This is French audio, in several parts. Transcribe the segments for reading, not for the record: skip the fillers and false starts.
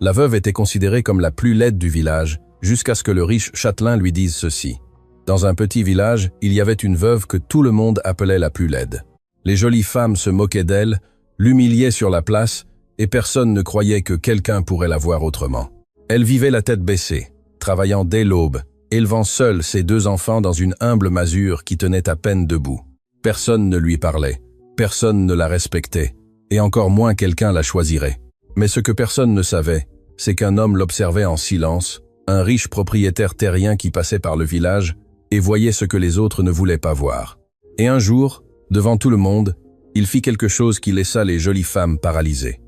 La veuve était considérée comme la plus laide du village, jusqu'à ce que le riche châtelain lui dise ceci. Dans un petit village, il y avait une veuve que tout le monde appelait la plus laide. Les jolies femmes se moquaient d'elle, l'humiliaient sur la place, et personne ne croyait que quelqu'un pourrait la voir autrement. Elle vivait la tête baissée, travaillant dès l'aube, élevant seule ses 2 enfants dans une humble masure qui tenait à peine debout. Personne ne lui parlait, personne ne la respectait, et encore moins quelqu'un la choisirait. Mais ce que personne ne savait, c'est qu'un homme l'observait en silence, un riche propriétaire terrien qui passait par le village et voyait ce que les autres ne voulaient pas voir. Et un jour, devant tout le monde, il fit quelque chose qui laissa les jolies femmes paralysées.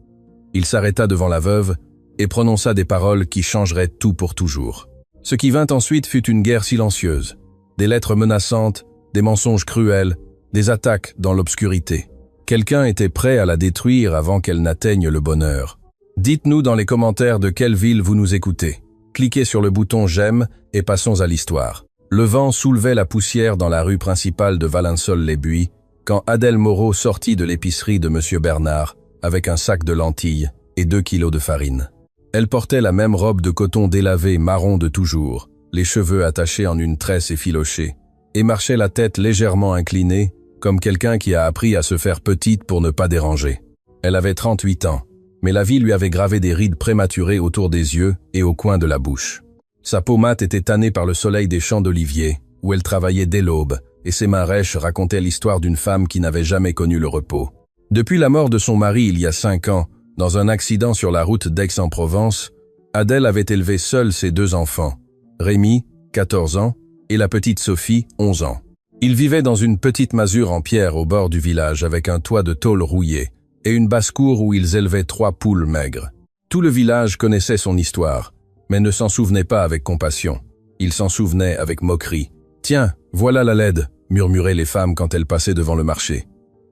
Il s'arrêta devant la veuve et prononça des paroles qui changeraient tout pour toujours. Ce qui vint ensuite fut une guerre silencieuse, des lettres menaçantes, des mensonges cruels, des attaques dans l'obscurité. Quelqu'un était prêt à la détruire avant qu'elle n'atteigne le bonheur. Dites-nous dans les commentaires de quelle ville vous nous écoutez. Cliquez sur le bouton j'aime et passons à l'histoire. Le vent soulevait la poussière dans la rue principale de Valensole-les-Buis quand Adèle Moreau sortit de l'épicerie de M. Bernard avec un sac de lentilles et 2 kilos de farine. Elle portait la même robe de coton délavé marron de toujours, les cheveux attachés en une tresse effilochée, et marchait la tête légèrement inclinée, comme quelqu'un qui a appris à se faire petite pour ne pas déranger. Elle avait 38 ans, mais la vie lui avait gravé des rides prématurées autour des yeux et au coin de la bouche. Sa peau mate était tannée par le soleil des champs d'oliviers, où elle travaillait dès l'aube, et ses mains rêches racontaient l'histoire d'une femme qui n'avait jamais connu le repos. Depuis la mort de son mari il y a 5 ans, dans un accident sur la route d'Aix-en-Provence, Adèle avait élevé seule ses 2 enfants, Rémi, 14 ans, et la petite Sophie, 11 ans. Ils vivaient dans une petite masure en pierre au bord du village avec un toit de tôle rouillé et une basse-cour où ils élevaient 3 poules maigres. Tout le village connaissait son histoire, mais ne s'en souvenait pas avec compassion. Il s'en souvenait avec moquerie. « Tiens, voilà la laide !» murmuraient les femmes quand elles passaient devant le marché.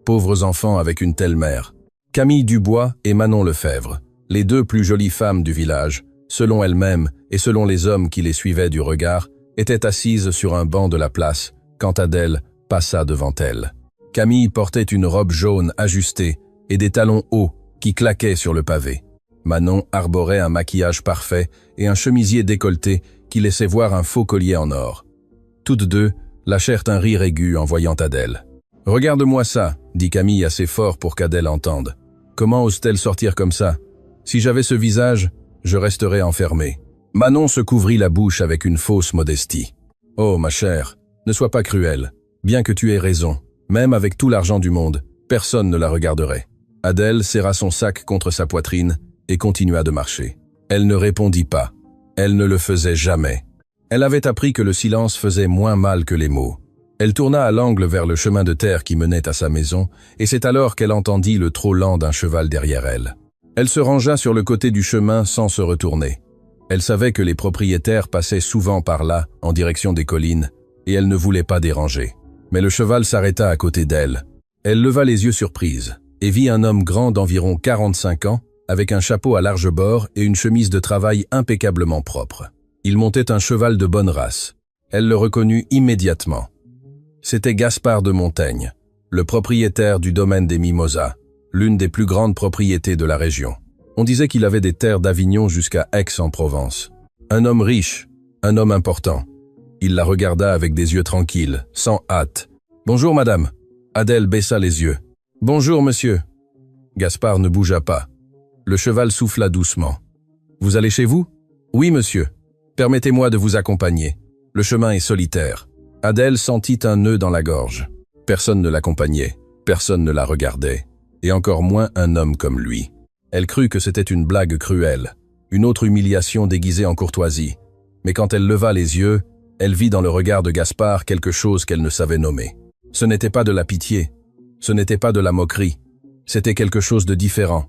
Pauvres enfants avec une telle mère. Camille Dubois et Manon Lefebvre, les 2 plus jolies femmes du village, selon elles-mêmes et selon les hommes qui les suivaient du regard, étaient assises sur un banc de la place quand Adèle passa devant elles. Camille portait une robe jaune ajustée et des talons hauts qui claquaient sur le pavé. Manon arborait un maquillage parfait et un chemisier décolleté qui laissait voir un faux collier en or. Toutes 2 lâchèrent un rire aigu en voyant Adèle. « Regarde-moi ça !» dit Camille assez fort pour qu'Adèle entende. « Comment ose-t-elle sortir comme ça? Si j'avais ce visage, je resterais enfermée. » Manon se couvrit la bouche avec une fausse modestie. « Oh, ma chère, ne sois pas cruelle. Bien que tu aies raison, même avec tout l'argent du monde, personne ne la regarderait. » Adèle serra son sac contre sa poitrine et continua de marcher. Elle ne répondit pas. Elle ne le faisait jamais. Elle avait appris que le silence faisait moins mal que les mots. Elle tourna à l'angle vers le chemin de terre qui menait à sa maison, et c'est alors qu'elle entendit le trot lent d'un cheval derrière elle. Elle se rangea sur le côté du chemin sans se retourner. Elle savait que les propriétaires passaient souvent par là, en direction des collines, et elle ne voulait pas déranger. Mais le cheval s'arrêta à côté d'elle. Elle leva les yeux surprise, et vit un homme grand d'environ 45 ans, avec un chapeau à large bord et une chemise de travail impeccablement propre. Il montait un cheval de bonne race. Elle le reconnut immédiatement. C'était Gaspard de Montaigne, le propriétaire du domaine des Mimosas, l'une des plus grandes propriétés de la région. On disait qu'il avait des terres d'Avignon jusqu'à Aix-en-Provence. Un homme riche, un homme important. Il la regarda avec des yeux tranquilles, sans hâte. « Bonjour, madame. » Adèle baissa les yeux. « Bonjour, monsieur. » Gaspard ne bougea pas. Le cheval souffla doucement. « Vous allez chez vous ? »« Oui, monsieur. Permettez-moi de vous accompagner. Le chemin est solitaire. » Adèle sentit un nœud dans la gorge. Personne ne l'accompagnait, personne ne la regardait, et encore moins un homme comme lui. Elle crut que c'était une blague cruelle, une autre humiliation déguisée en courtoisie. Mais quand elle leva les yeux, elle vit dans le regard de Gaspard quelque chose qu'elle ne savait nommer. Ce n'était pas de la pitié, ce n'était pas de la moquerie, c'était quelque chose de différent,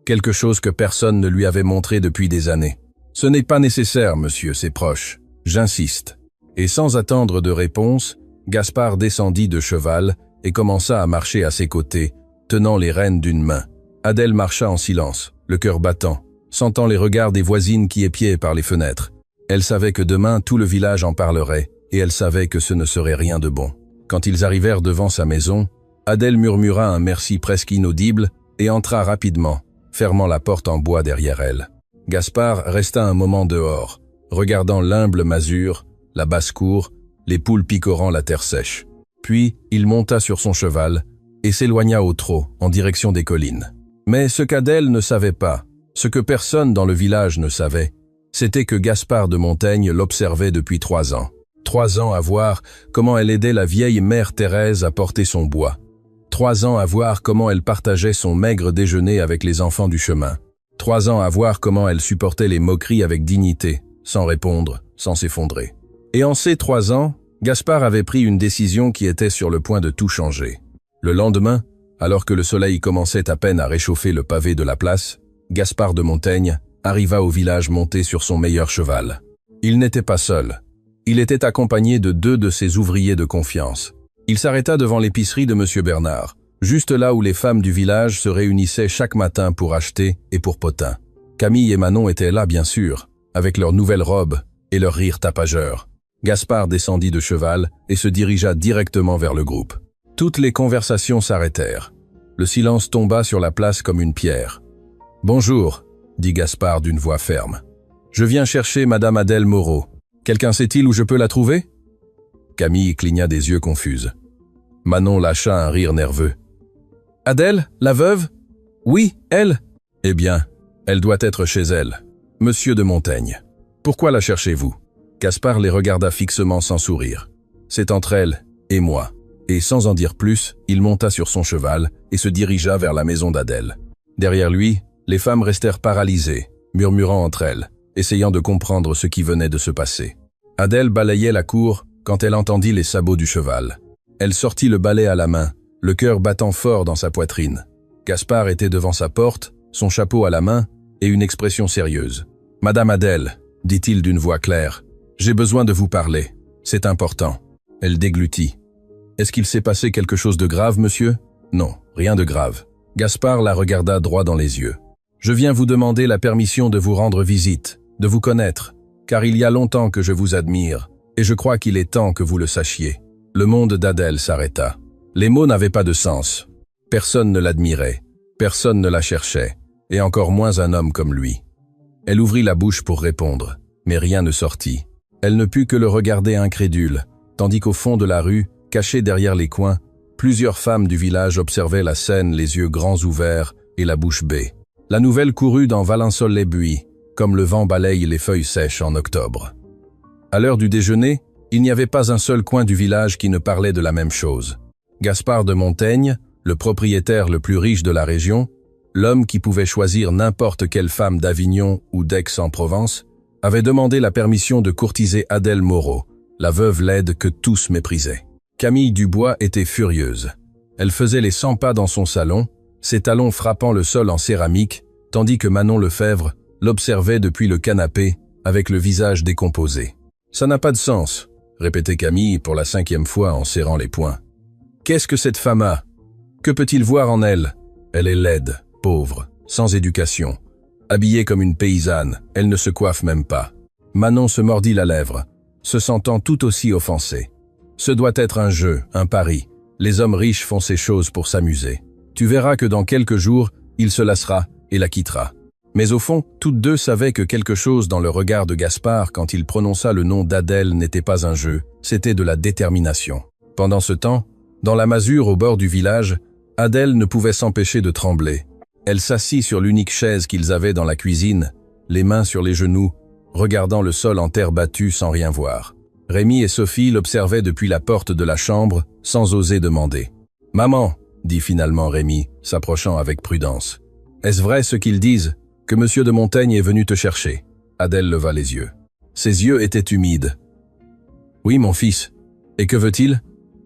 quelque chose que personne ne lui avait montré depuis des années. « Ce n'est pas nécessaire, monsieur, c'est proche, j'insiste. » Et sans attendre de réponse, Gaspard descendit de cheval et commença à marcher à ses côtés, tenant les rênes d'une main. Adèle marcha en silence, le cœur battant, sentant les regards des voisines qui épiaient par les fenêtres. Elle savait que demain tout le village en parlerait, et elle savait que ce ne serait rien de bon. Quand ils arrivèrent devant sa maison, Adèle murmura un merci presque inaudible et entra rapidement, fermant la porte en bois derrière elle. Gaspard resta un moment dehors, regardant l'humble masure, la basse-cour, les poules picorant la terre sèche. Puis, il monta sur son cheval et s'éloigna au trot, en direction des collines. Mais ce qu'Adèle ne savait pas, ce que personne dans le village ne savait, c'était que Gaspard de Montaigne l'observait depuis 3 ans. 3 ans à voir comment elle aidait la vieille mère Thérèse à porter son bois. 3 ans à voir comment elle partageait son maigre déjeuner avec les enfants du chemin. 3 ans à voir comment elle supportait les moqueries avec dignité, sans répondre, sans s'effondrer. Et en ces 3 ans, Gaspard avait pris une décision qui était sur le point de tout changer. Le lendemain, alors que le soleil commençait à peine à réchauffer le pavé de la place, Gaspard de Montaigne arriva au village monté sur son meilleur cheval. Il n'était pas seul. Il était accompagné de 2 de ses ouvriers de confiance. Il s'arrêta devant l'épicerie de M. Bernard, juste là où les femmes du village se réunissaient chaque matin pour acheter et pour potin. Camille et Manon étaient là, bien sûr, avec leurs nouvelles robes et leur rire tapageur. Gaspard descendit de cheval et se dirigea directement vers le groupe. Toutes les conversations s'arrêtèrent. Le silence tomba sur la place comme une pierre. « Bonjour », dit Gaspard d'une voix ferme. « Je viens chercher Madame Adèle Moreau. Quelqu'un sait-il où je peux la trouver ?» Camille cligna des yeux confuses. Manon lâcha un rire nerveux. « Adèle, la veuve ? Oui, elle ? Eh bien, elle doit être chez elle. Monsieur de Montaigne. Pourquoi la cherchez-vous » Gaspard les regarda fixement sans sourire. « C'est entre elle et moi. » Et sans en dire plus, il monta sur son cheval et se dirigea vers la maison d'Adèle. Derrière lui, les femmes restèrent paralysées, murmurant entre elles, essayant de comprendre ce qui venait de se passer. Adèle balayait la cour quand elle entendit les sabots du cheval. Elle sortit le balai à la main, le cœur battant fort dans sa poitrine. Gaspard était devant sa porte, son chapeau à la main et une expression sérieuse. « Madame Adèle, dit-il d'une voix claire, j'ai besoin de vous parler. C'est important. » Elle déglutit. « Est-ce qu'il s'est passé quelque chose de grave, monsieur ?»« Non, rien de grave. » Gaspard la regarda droit dans les yeux. « Je viens vous demander la permission de vous rendre visite, de vous connaître, car il y a longtemps que je vous admire, et je crois qu'il est temps que vous le sachiez. » Le monde d'Adèle s'arrêta. Les mots n'avaient pas de sens. Personne ne l'admirait, personne ne la cherchait, et encore moins un homme comme lui. Elle ouvrit la bouche pour répondre, mais rien ne sortit. Elle ne put que le regarder incrédule, tandis qu'au fond de la rue, cachée derrière les coins, plusieurs femmes du village observaient la scène les yeux grands ouverts et la bouche bée. La nouvelle courut dans Valensole-les-Buis, comme le vent balaye les feuilles sèches en octobre. À l'heure du déjeuner, il n'y avait pas un seul coin du village qui ne parlait de la même chose. Gaspard de Montaigne, le propriétaire le plus riche de la région, l'homme qui pouvait choisir n'importe quelle femme d'Avignon ou d'Aix-en-Provence, avait demandé la permission de courtiser Adèle Moreau, la veuve laide que tous méprisaient. Camille Dubois était furieuse. Elle faisait les 100 pas dans son salon, ses talons frappant le sol en céramique, tandis que Manon Lefebvre l'observait depuis le canapé avec le visage décomposé. « Ça n'a pas de sens », répétait Camille pour la 5e fois en serrant les poings. « Qu'est-ce que cette femme a? Que peut-il voir en elle? Elle est laide, pauvre, sans éducation. Habillée comme une paysanne, elle ne se coiffe même pas. » Manon se mordit la lèvre, se sentant tout aussi offensée. « Ce doit être un jeu, un pari. Les hommes riches font ces choses pour s'amuser. Tu verras que dans quelques jours, il se lassera et la quittera. » Mais au fond, toutes deux savaient que quelque chose dans le regard de Gaspard quand il prononça le nom d'Adèle n'était pas un jeu, c'était de la détermination. Pendant ce temps, dans la masure au bord du village, Adèle ne pouvait s'empêcher de trembler. Elle s'assit sur l'unique chaise qu'ils avaient dans la cuisine, les mains sur les genoux, regardant le sol en terre battue sans rien voir. Rémi et Sophie l'observaient depuis la porte de la chambre, sans oser demander. « Maman !» dit finalement Rémi, s'approchant avec prudence. « Est-ce vrai ce qu'ils disent ? Que Monsieur de Montaigne est venu te chercher ?» Adèle leva les yeux. Ses yeux étaient humides. « Oui, mon fils. Et que veut-il »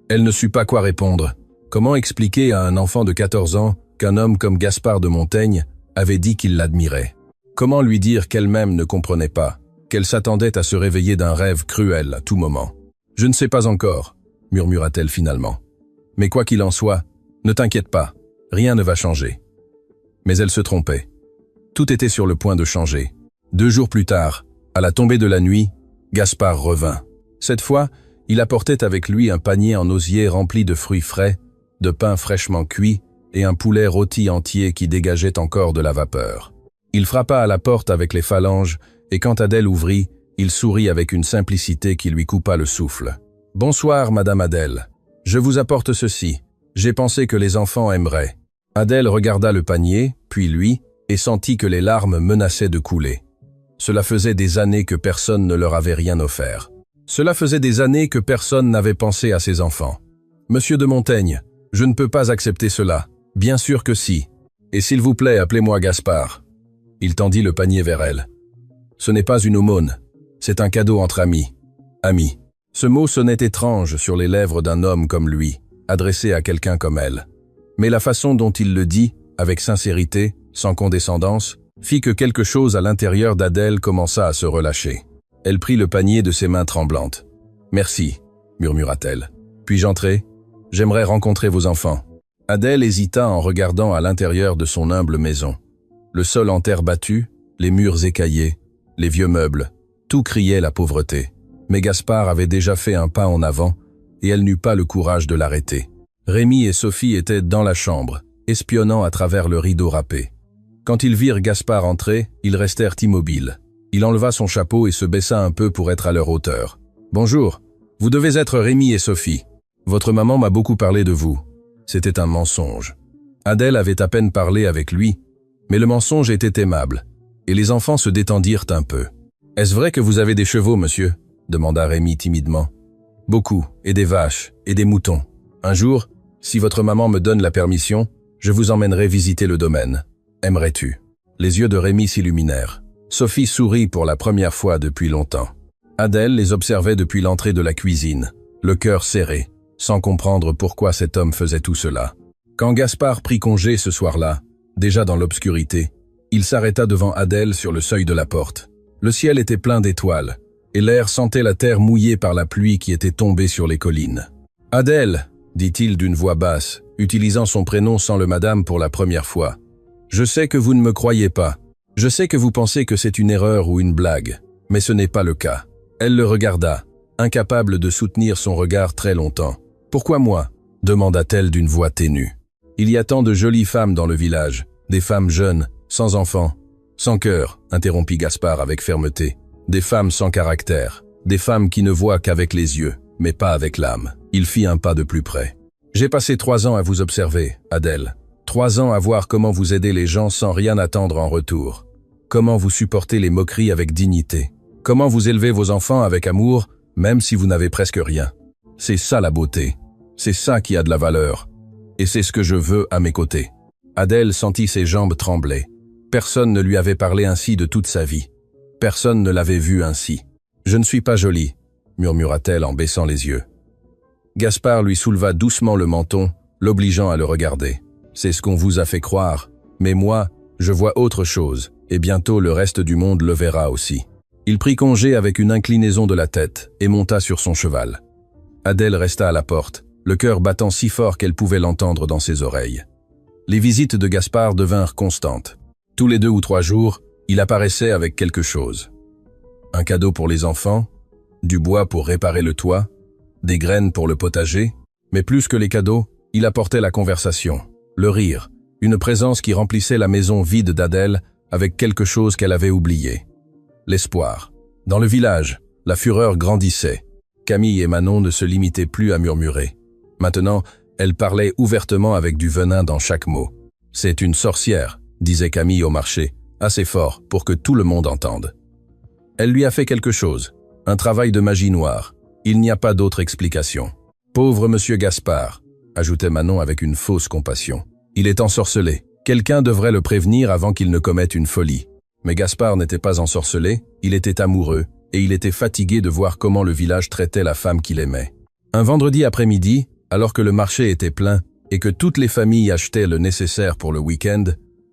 Elle ne sut pas quoi répondre. Comment expliquer à un enfant de 14 ans qu'un homme comme Gaspard de Montaigne avait dit qu'il l'admirait? Comment lui dire qu'elle-même ne comprenait pas, qu'elle s'attendait à se réveiller d'un rêve cruel à tout moment? « Je ne sais pas encore » murmura-t-elle finalement. « Mais quoi qu'il en soit, ne t'inquiète pas, rien ne va changer. » Mais elle se trompait. Tout était sur le point de changer. 2 jours plus tard, à la tombée de la nuit, Gaspard revint. Cette fois, il apportait avec lui un panier en osier rempli de fruits frais, de pain fraîchement cuit et un poulet rôti entier qui dégageait encore de la vapeur. Il frappa à la porte avec les phalanges, et quand Adèle ouvrit, il sourit avec une simplicité qui lui coupa le souffle. « Bonsoir, Madame Adèle. Je vous apporte ceci. J'ai pensé que les enfants aimeraient. » Adèle regarda le panier, puis lui, et sentit que les larmes menaçaient de couler. Cela faisait des années que personne ne leur avait rien offert. Cela faisait des années que personne n'avait pensé à ses enfants. « Monsieur de Montaigne, je ne peux pas accepter cela. Bien sûr que si. Et s'il vous plaît, appelez-moi Gaspard. » Il tendit le panier vers elle. « Ce n'est pas une aumône. C'est un cadeau entre amis. Amis. » Ce mot sonnait étrange sur les lèvres d'un homme comme lui, adressé à quelqu'un comme elle. Mais la façon dont il le dit, avec sincérité, sans condescendance, fit que quelque chose à l'intérieur d'Adèle commença à se relâcher. Elle prit le panier de ses mains tremblantes. « Merci, » murmura-t-elle. « Puis-je entrer ? J'aimerais rencontrer vos enfants. » Adèle hésita en regardant à l'intérieur de son humble maison. Le sol en terre battue, les murs écaillés, les vieux meubles, tout criait la pauvreté. Mais Gaspard avait déjà fait un pas en avant, et elle n'eut pas le courage de l'arrêter. Rémi et Sophie étaient dans la chambre, espionnant à travers le rideau râpé. Quand ils virent Gaspard entrer, ils restèrent immobiles. Il enleva son chapeau et se baissa un peu pour être à leur hauteur. « Bonjour, vous devez être Rémi et Sophie. Votre maman m'a beaucoup parlé de vous. » C'était un mensonge. Adèle avait à peine parlé avec lui, mais le mensonge était aimable, et les enfants se détendirent un peu. « Est-ce vrai que vous avez des chevaux, monsieur ?» demanda Rémi timidement. « Beaucoup, et des vaches, et des moutons. Un jour, si votre maman me donne la permission, je vous emmènerai visiter le domaine. Aimerais-tu » Les yeux de Rémi s'illuminèrent. Sophie sourit pour la première fois depuis longtemps. Adèle les observait depuis l'entrée de la cuisine, le cœur serré, sans comprendre pourquoi cet homme faisait tout cela. Quand Gaspard prit congé ce soir-là, déjà dans l'obscurité, il s'arrêta devant Adèle sur le seuil de la porte. Le ciel était plein d'étoiles, et l'air sentait la terre mouillée par la pluie qui était tombée sur les collines. « Adèle !» dit-il d'une voix basse, utilisant son prénom sans le madame pour la première fois. « Je sais que vous ne me croyez pas. Je sais que vous pensez que c'est une erreur ou une blague, mais ce n'est pas le cas. » Elle le regarda, incapable de soutenir son regard très longtemps. « Pourquoi moi ?» demanda-t-elle d'une voix ténue. « Il y a tant de jolies femmes dans le village, des femmes jeunes, sans enfants. »« Sans cœur » interrompit Gaspard avec fermeté. « Des femmes sans caractère, des femmes qui ne voient qu'avec les yeux, mais pas avec l'âme. » Il fit un pas de plus près. « J'ai passé 3 ans à vous observer, Adèle. 3 ans à voir comment vous aidez les gens sans rien attendre en retour. Comment vous supportez les moqueries avec dignité. Comment vous élevez vos enfants avec amour, même si vous n'avez presque rien. C'est ça la beauté. C'est ça qui a de la valeur. Et c'est ce que je veux à mes côtés. » Adèle sentit ses jambes trembler. Personne ne lui avait parlé ainsi de toute sa vie. Personne ne l'avait vue ainsi. « Je ne suis pas jolie, » murmura-t-elle en baissant les yeux. Gaspard lui souleva doucement le menton, l'obligeant à le regarder. « C'est ce qu'on vous a fait croire, mais moi, je vois autre chose, et bientôt le reste du monde le verra aussi. » Il prit congé avec une inclinaison de la tête et monta sur son cheval. Adèle resta à la porte, le cœur battant si fort qu'elle pouvait l'entendre dans ses oreilles. Les visites de Gaspard devinrent constantes. Tous les 2 ou 3 jours, il apparaissait avec quelque chose. Un cadeau pour les enfants, du bois pour réparer le toit, des graines pour le potager, mais plus que les cadeaux, il apportait la conversation, le rire, une présence qui remplissait la maison vide d'Adèle avec quelque chose qu'elle avait oublié. L'espoir. Dans le village, la fureur grandissait. Camille et Manon ne se limitaient plus à murmurer. Maintenant, elles parlaient ouvertement avec du venin dans chaque mot. « C'est une sorcière », disait Camille au marché, assez fort pour que tout le monde entende. Elle lui a fait quelque chose, un travail de magie noire. Il n'y a pas d'autre explication. « Pauvre monsieur Gaspard », ajoutait Manon avec une fausse compassion. « Il est ensorcelé. Quelqu'un devrait le prévenir avant qu'il ne commette une folie. » Mais Gaspard n'était pas ensorcelé, il était amoureux, et il était fatigué de voir comment le village traitait la femme qu'il aimait. Un vendredi après-midi, alors que le marché était plein et que toutes les familles achetaient le nécessaire pour le week-end,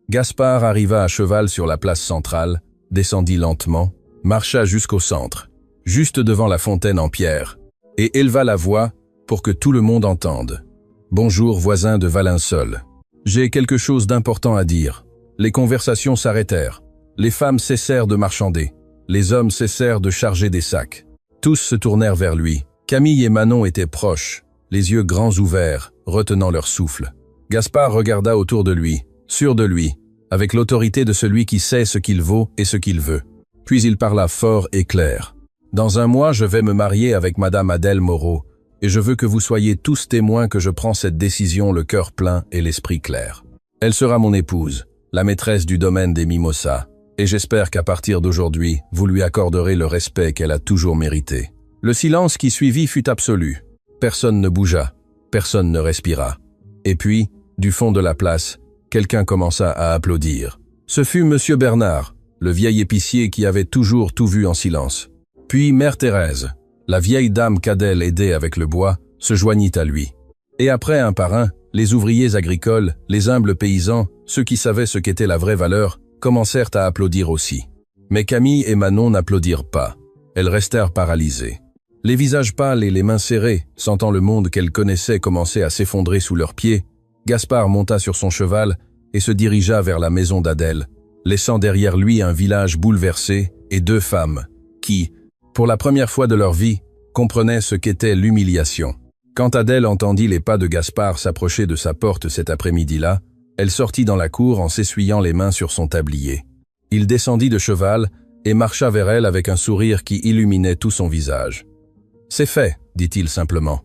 Gaspard arriva à cheval sur la place centrale, descendit lentement, marcha jusqu'au centre, juste devant la fontaine en pierre, et éleva la voix pour que tout le monde entende. « Bonjour, voisin de Valençol. J'ai quelque chose d'important à dire. » Les conversations s'arrêtèrent. Les femmes cessèrent de marchander. Les hommes cessèrent de charger des sacs. Tous se tournèrent vers lui. Camille et Manon étaient proches, les yeux grands ouverts, retenant leur souffle. Gaspard regarda autour de lui, sûr de lui, avec l'autorité de celui qui sait ce qu'il vaut et ce qu'il veut. Puis il parla fort et clair. « Dans un mois, je vais me marier avec Madame Adèle Moreau, et je veux que vous soyez tous témoins que je prends cette décision le cœur plein et l'esprit clair. Elle sera mon épouse, la maîtresse du domaine des Mimosas, et j'espère qu'à partir d'aujourd'hui, vous lui accorderez le respect qu'elle a toujours mérité. » Le silence qui suivit fut absolu. Personne ne bougea, personne ne respira. Et puis, du fond de la place, quelqu'un commença à applaudir. Ce fut Monsieur Bernard, le vieil épicier qui avait toujours tout vu en silence. Puis Mère Thérèse, la vieille dame qu'Adèle aidait avec le bois, se joignit à lui. Et après, un par un, les ouvriers agricoles, les humbles paysans, ceux qui savaient ce qu'était la vraie valeur, commencèrent à applaudir aussi. Mais Camille et Manon n'applaudirent pas. Elles restèrent paralysées. Les visages pâles et les mains serrées, sentant le monde qu'elles connaissaient commencer à s'effondrer sous leurs pieds, Gaspard monta sur son cheval et se dirigea vers la maison d'Adèle, laissant derrière lui un village bouleversé et 2 femmes, qui, pour la première fois de leur vie, comprenaient ce qu'était l'humiliation. Quand Adèle entendit les pas de Gaspard s'approcher de sa porte cet après-midi-là, elle sortit dans la cour en s'essuyant les mains sur son tablier. Il descendit de cheval et marcha vers elle avec un sourire qui illuminait tout son visage. « C'est fait, dit-il simplement.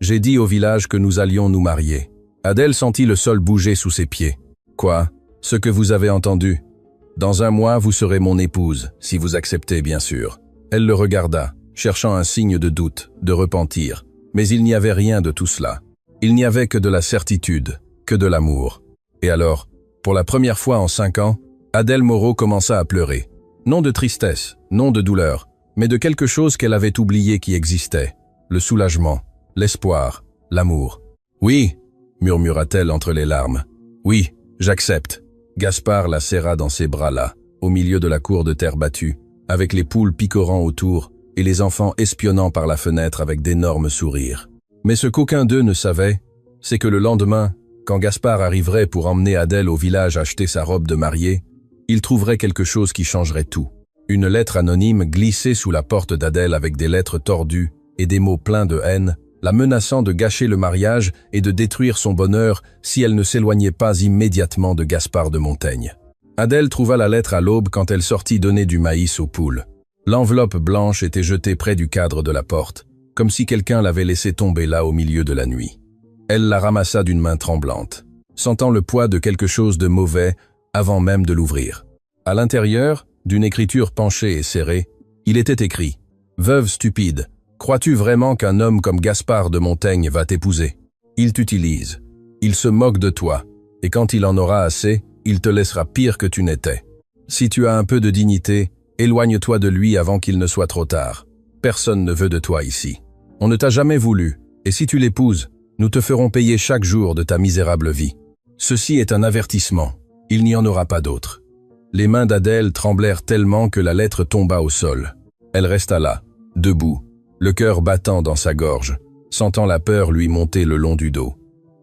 J'ai dit au village que nous allions nous marier. » Adèle sentit le sol bouger sous ses pieds. « Quoi? Ce que vous avez entendu? Dans un mois, vous serez mon épouse, si vous acceptez, bien sûr. » Elle le regarda, cherchant un signe de doute, de repentir. Mais il n'y avait rien de tout cela. Il n'y avait que de la certitude, que de l'amour. Et alors, pour la première fois en 5 ans, Adèle Moreau commença à pleurer. Non de tristesse, non de douleur, mais de quelque chose qu'elle avait oublié qui existait. Le soulagement, l'espoir, l'amour. « Oui, » murmura-t-elle entre les larmes. « Oui, j'accepte. » Gaspard la serra dans ses bras là, au milieu de la cour de terre battue, avec les poules picorant autour et les enfants espionnant par la fenêtre avec d'énormes sourires. Mais ce qu'aucun d'eux ne savait, c'est que le lendemain, quand Gaspard arriverait pour emmener Adèle au village acheter sa robe de mariée, il trouverait quelque chose qui changerait tout. Une lettre anonyme glissée sous la porte d'Adèle avec des lettres tordues et des mots pleins de haine, la menaçant de gâcher le mariage et de détruire son bonheur si elle ne s'éloignait pas immédiatement de Gaspard de Montaigne. Adèle trouva la lettre à l'aube quand elle sortit donner du maïs aux poules. L'enveloppe blanche était jetée près du cadre de la porte, comme si quelqu'un l'avait laissée tomber là au milieu de la nuit. Elle la ramassa d'une main tremblante, sentant le poids de quelque chose de mauvais avant même de l'ouvrir. À l'intérieur, d'une écriture penchée et serrée, il était écrit « Veuve stupide, crois-tu vraiment qu'un homme comme Gaspard de Montaigne va t'épouser? Il t'utilise, il se moque de toi, et quand il en aura assez, il te laissera pire que tu n'étais. Si tu as un peu de dignité, éloigne-toi de lui avant qu'il ne soit trop tard. Personne ne veut de toi ici. On ne t'a jamais voulu, et si tu l'épouses, nous te ferons payer chaque jour de ta misérable vie. Ceci est un avertissement, il n'y en aura pas d'autre. » Les mains d'Adèle tremblèrent tellement que la lettre tomba au sol. Elle resta là, debout, le cœur battant dans sa gorge, sentant la peur lui monter le long du dos.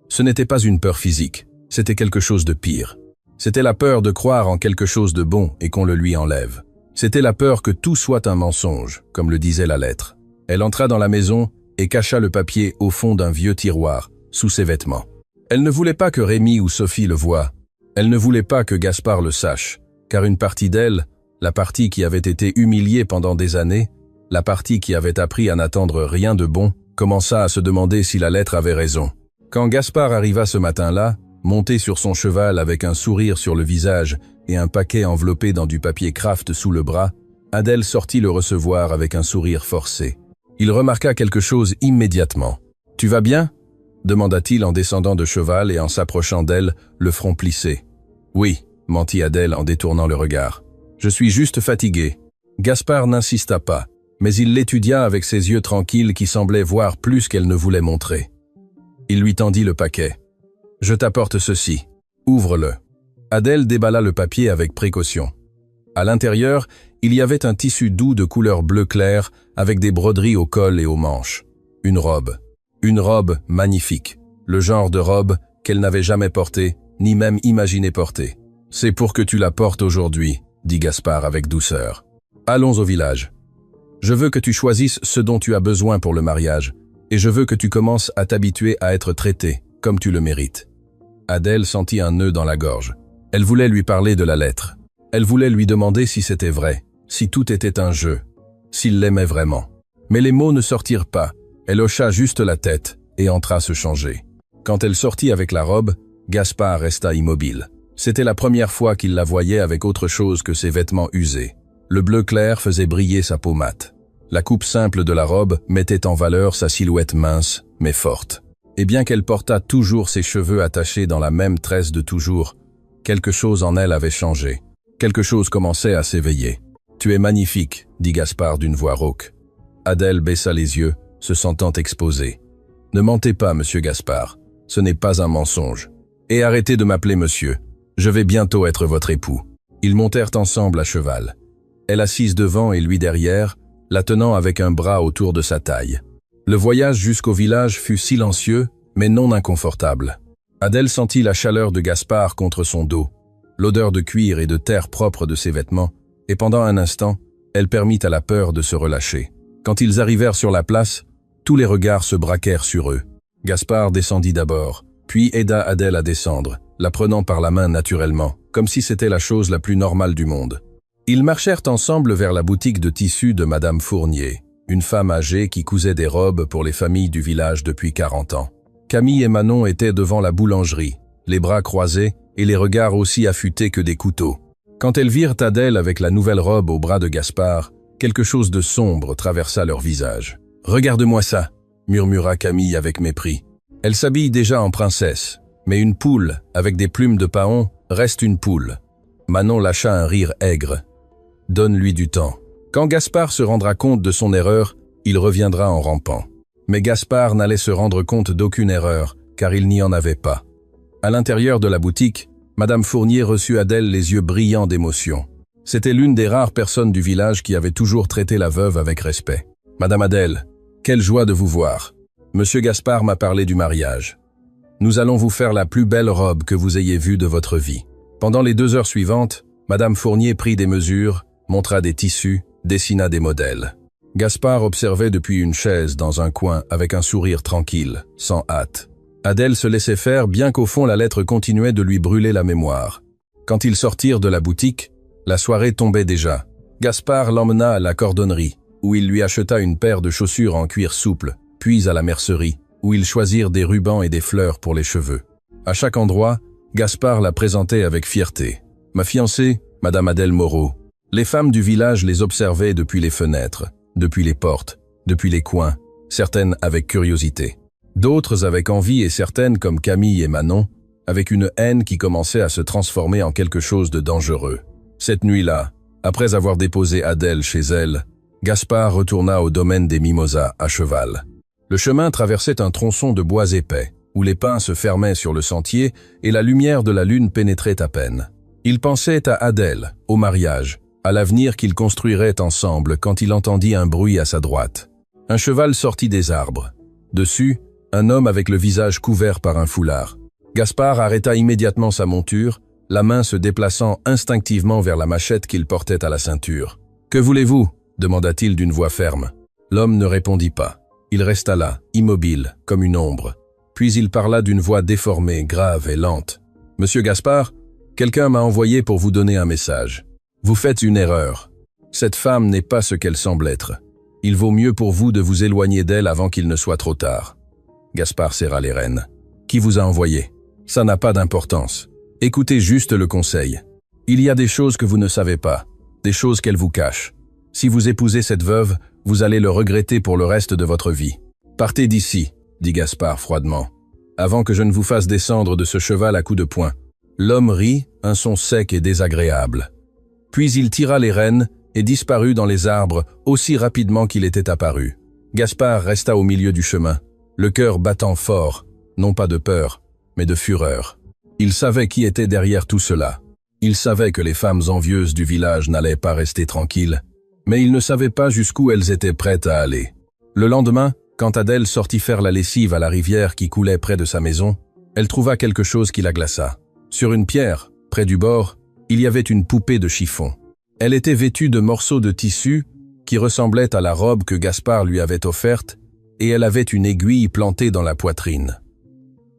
Ce n'était pas une peur physique, c'était quelque chose de pire. C'était la peur de croire en quelque chose de bon et qu'on le lui enlève. C'était la peur que tout soit un mensonge, comme le disait la lettre. Elle entra dans la maison et cacha le papier au fond d'un vieux tiroir, sous ses vêtements. Elle ne voulait pas que Rémi ou Sophie le voient. Elle ne voulait pas que Gaspard le sache, car une partie d'elle, la partie qui avait été humiliée pendant des années, la partie qui avait appris à n'attendre rien de bon, commença à se demander si la lettre avait raison. Quand Gaspard arriva ce matin-là, monté sur son cheval avec un sourire sur le visage et un paquet enveloppé dans du papier Kraft sous le bras, Adèle sortit le recevoir avec un sourire forcé. Il remarqua quelque chose immédiatement. « Tu vas bien ?» demanda-t-il en descendant de cheval et en s'approchant d'elle, le front plissé. « Oui », mentit Adèle en détournant le regard. « Je suis juste fatigué. » Gaspard n'insista pas, mais il l'étudia avec ses yeux tranquilles qui semblaient voir plus qu'elle ne voulait montrer. Il lui tendit le paquet. « Je t'apporte ceci. Ouvre-le. » Adèle déballa le papier avec précaution. À l'intérieur, il y avait un tissu doux de couleur bleu clair avec des broderies au col et aux manches. Une robe. Une robe magnifique. Le genre de robe qu'elle n'avait jamais portée, ni même imaginé porter. « C'est pour que tu la portes aujourd'hui, » dit Gaspard avec douceur. « Allons au village. Je veux que tu choisisses ce dont tu as besoin pour le mariage, et je veux que tu commences à t'habituer à être traité, comme tu le mérites. » Adèle sentit un nœud dans la gorge. Elle voulait lui parler de la lettre. Elle voulait lui demander si c'était vrai, si tout était un jeu, s'il l'aimait vraiment. Mais les mots ne sortirent pas. Elle hocha juste la tête et entra se changer. Quand elle sortit avec la robe, Gaspard resta immobile. C'était la première fois qu'il la voyait avec autre chose que ses vêtements usés. Le bleu clair faisait briller sa peau mate. La coupe simple de la robe mettait en valeur sa silhouette mince, mais forte. Et bien qu'elle portât toujours ses cheveux attachés dans la même tresse de toujours, quelque chose en elle avait changé. Quelque chose commençait à s'éveiller. « Tu es magnifique », dit Gaspard d'une voix rauque. Adèle baissa les yeux, se sentant exposée. « Ne mentez pas, monsieur Gaspard, ce n'est pas un mensonge. Et arrêtez de m'appeler monsieur, je vais bientôt être votre époux. » Ils montèrent ensemble à cheval. Elle assise devant et lui derrière, la tenant avec un bras autour de sa taille. Le voyage jusqu'au village fut silencieux, mais non inconfortable. Adèle sentit la chaleur de Gaspard contre son dos, l'odeur de cuir et de terre propre de ses vêtements, et pendant un instant, elle permit à la peur de se relâcher. Quand ils arrivèrent sur la place, tous les regards se braquèrent sur eux. Gaspard descendit d'abord, puis aida Adèle à descendre, la prenant par la main naturellement, comme si c'était la chose la plus normale du monde. Ils marchèrent ensemble vers la boutique de tissus de Madame Fournier, une femme âgée qui cousait des robes pour les familles du village depuis 40 ans. Camille et Manon étaient devant la boulangerie, les bras croisés et les regards aussi affûtés que des couteaux. Quand elles virent Adèle avec la nouvelle robe au bras de Gaspard, quelque chose de sombre traversa leur visage. « Regarde-moi ça !» murmura Camille avec mépris. Elle s'habille déjà en princesse, mais une poule avec des plumes de paon reste une poule. Manon lâcha un rire aigre. « Donne-lui du temps. Quand Gaspard se rendra compte de son erreur, il reviendra en rampant. » Mais Gaspard n'allait se rendre compte d'aucune erreur, car il n'y en avait pas. À l'intérieur de la boutique, Madame Fournier reçut Adèle les yeux brillants d'émotion. C'était l'une des rares personnes du village qui avait toujours traité la veuve avec respect. « Madame Adèle, quelle joie de vous voir. Monsieur Gaspard m'a parlé du mariage. Nous allons vous faire la plus belle robe que vous ayez vue de votre vie. » Pendant les 2 heures suivantes, Madame Fournier prit des mesures, montra des tissus, dessina des modèles. Gaspard observait depuis une chaise dans un coin avec un sourire tranquille, sans hâte. Adèle se laissait faire bien qu'au fond la lettre continuait de lui brûler la mémoire. Quand ils sortirent de la boutique, la soirée tombait déjà. Gaspard l'emmena à la cordonnerie, où il lui acheta une paire de chaussures en cuir souple, puis à la mercerie, où ils choisirent des rubans et des fleurs pour les cheveux. À chaque endroit, Gaspard la présentait avec fierté. « Ma fiancée, Madame Adèle Moreau. » Les femmes du village les observaient depuis les fenêtres, depuis les portes, depuis les coins, certaines avec curiosité. D'autres avec envie et certaines, comme Camille et Manon, avec une haine qui commençait à se transformer en quelque chose de dangereux. Cette nuit-là, après avoir déposé Adèle chez elle, Gaspard retourna au domaine des Mimosas à cheval. Le chemin traversait un tronçon de bois épais, où les pins se fermaient sur le sentier et la lumière de la lune pénétrait à peine. Il pensait à Adèle, au mariage, à l'avenir qu'ils construiraient ensemble quand il entendit un bruit à sa droite. Un cheval sortit des arbres. Dessus, un homme avec le visage couvert par un foulard. Gaspard arrêta immédiatement sa monture, la main se déplaçant instinctivement vers la machette qu'il portait à la ceinture. « Que voulez-vous » demanda-t-il d'une voix ferme. L'homme ne répondit pas. Il resta là, immobile, comme une ombre. Puis il parla d'une voix déformée, grave et lente. « Monsieur Gaspard, quelqu'un m'a envoyé pour vous donner un message. Vous faites une erreur. Cette femme n'est pas ce qu'elle semble être. Il vaut mieux pour vous de vous éloigner d'elle avant qu'il ne soit trop tard. » Gaspard serra les rênes. « Qui vous a envoyé? Ça n'a pas d'importance. Écoutez juste le conseil. Il y a des choses que vous ne savez pas, des choses qu'elle vous cache. Si vous épousez cette veuve, vous allez le regretter pour le reste de votre vie. Partez d'ici, dit Gaspard froidement, avant que je ne vous fasse descendre de ce cheval à coups de poing. L'homme rit, un son sec et désagréable. Puis il tira les rênes et disparut dans les arbres aussi rapidement qu'il était apparu. Gaspard resta au milieu du chemin, le cœur battant fort, non pas de peur, mais de fureur. Il savait qui était derrière tout cela. Il savait que les femmes envieuses du village n'allaient pas rester tranquilles, mais il ne savait pas jusqu'où elles étaient prêtes à aller. Le lendemain, quand Adèle sortit faire la lessive à la rivière qui coulait près de sa maison, elle trouva quelque chose qui la glaça. Sur une pierre, près du bord, il y avait une poupée de chiffon. Elle était vêtue de morceaux de tissu qui ressemblaient à la robe que Gaspard lui avait offerte, et elle avait une aiguille plantée dans la poitrine.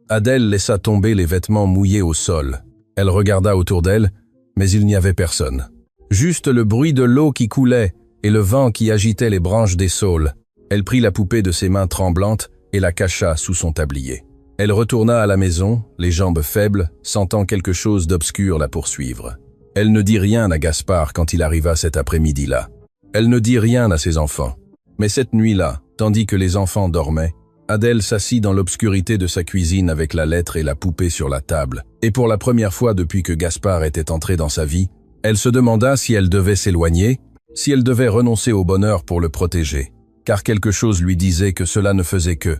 Adèle laissa tomber les vêtements mouillés au sol. Elle regarda autour d'elle, mais il n'y avait personne. Juste le bruit de l'eau qui coulait et le vent qui agitait les branches des saules. Elle prit la poupée de ses mains tremblantes et la cacha sous son tablier. Elle retourna à la maison, les jambes faibles, sentant quelque chose d'obscur la poursuivre. Elle ne dit rien à Gaspard quand il arriva cet après-midi-là. Elle ne dit rien à ses enfants. Mais cette nuit-là, tandis que les enfants dormaient, Adèle s'assit dans l'obscurité de sa cuisine avec la lettre et la poupée sur la table. Et pour la première fois depuis que Gaspard était entré dans sa vie, elle se demanda si elle devait s'éloigner, si elle devait renoncer au bonheur pour le protéger. Car quelque chose lui disait que cela ne faisait que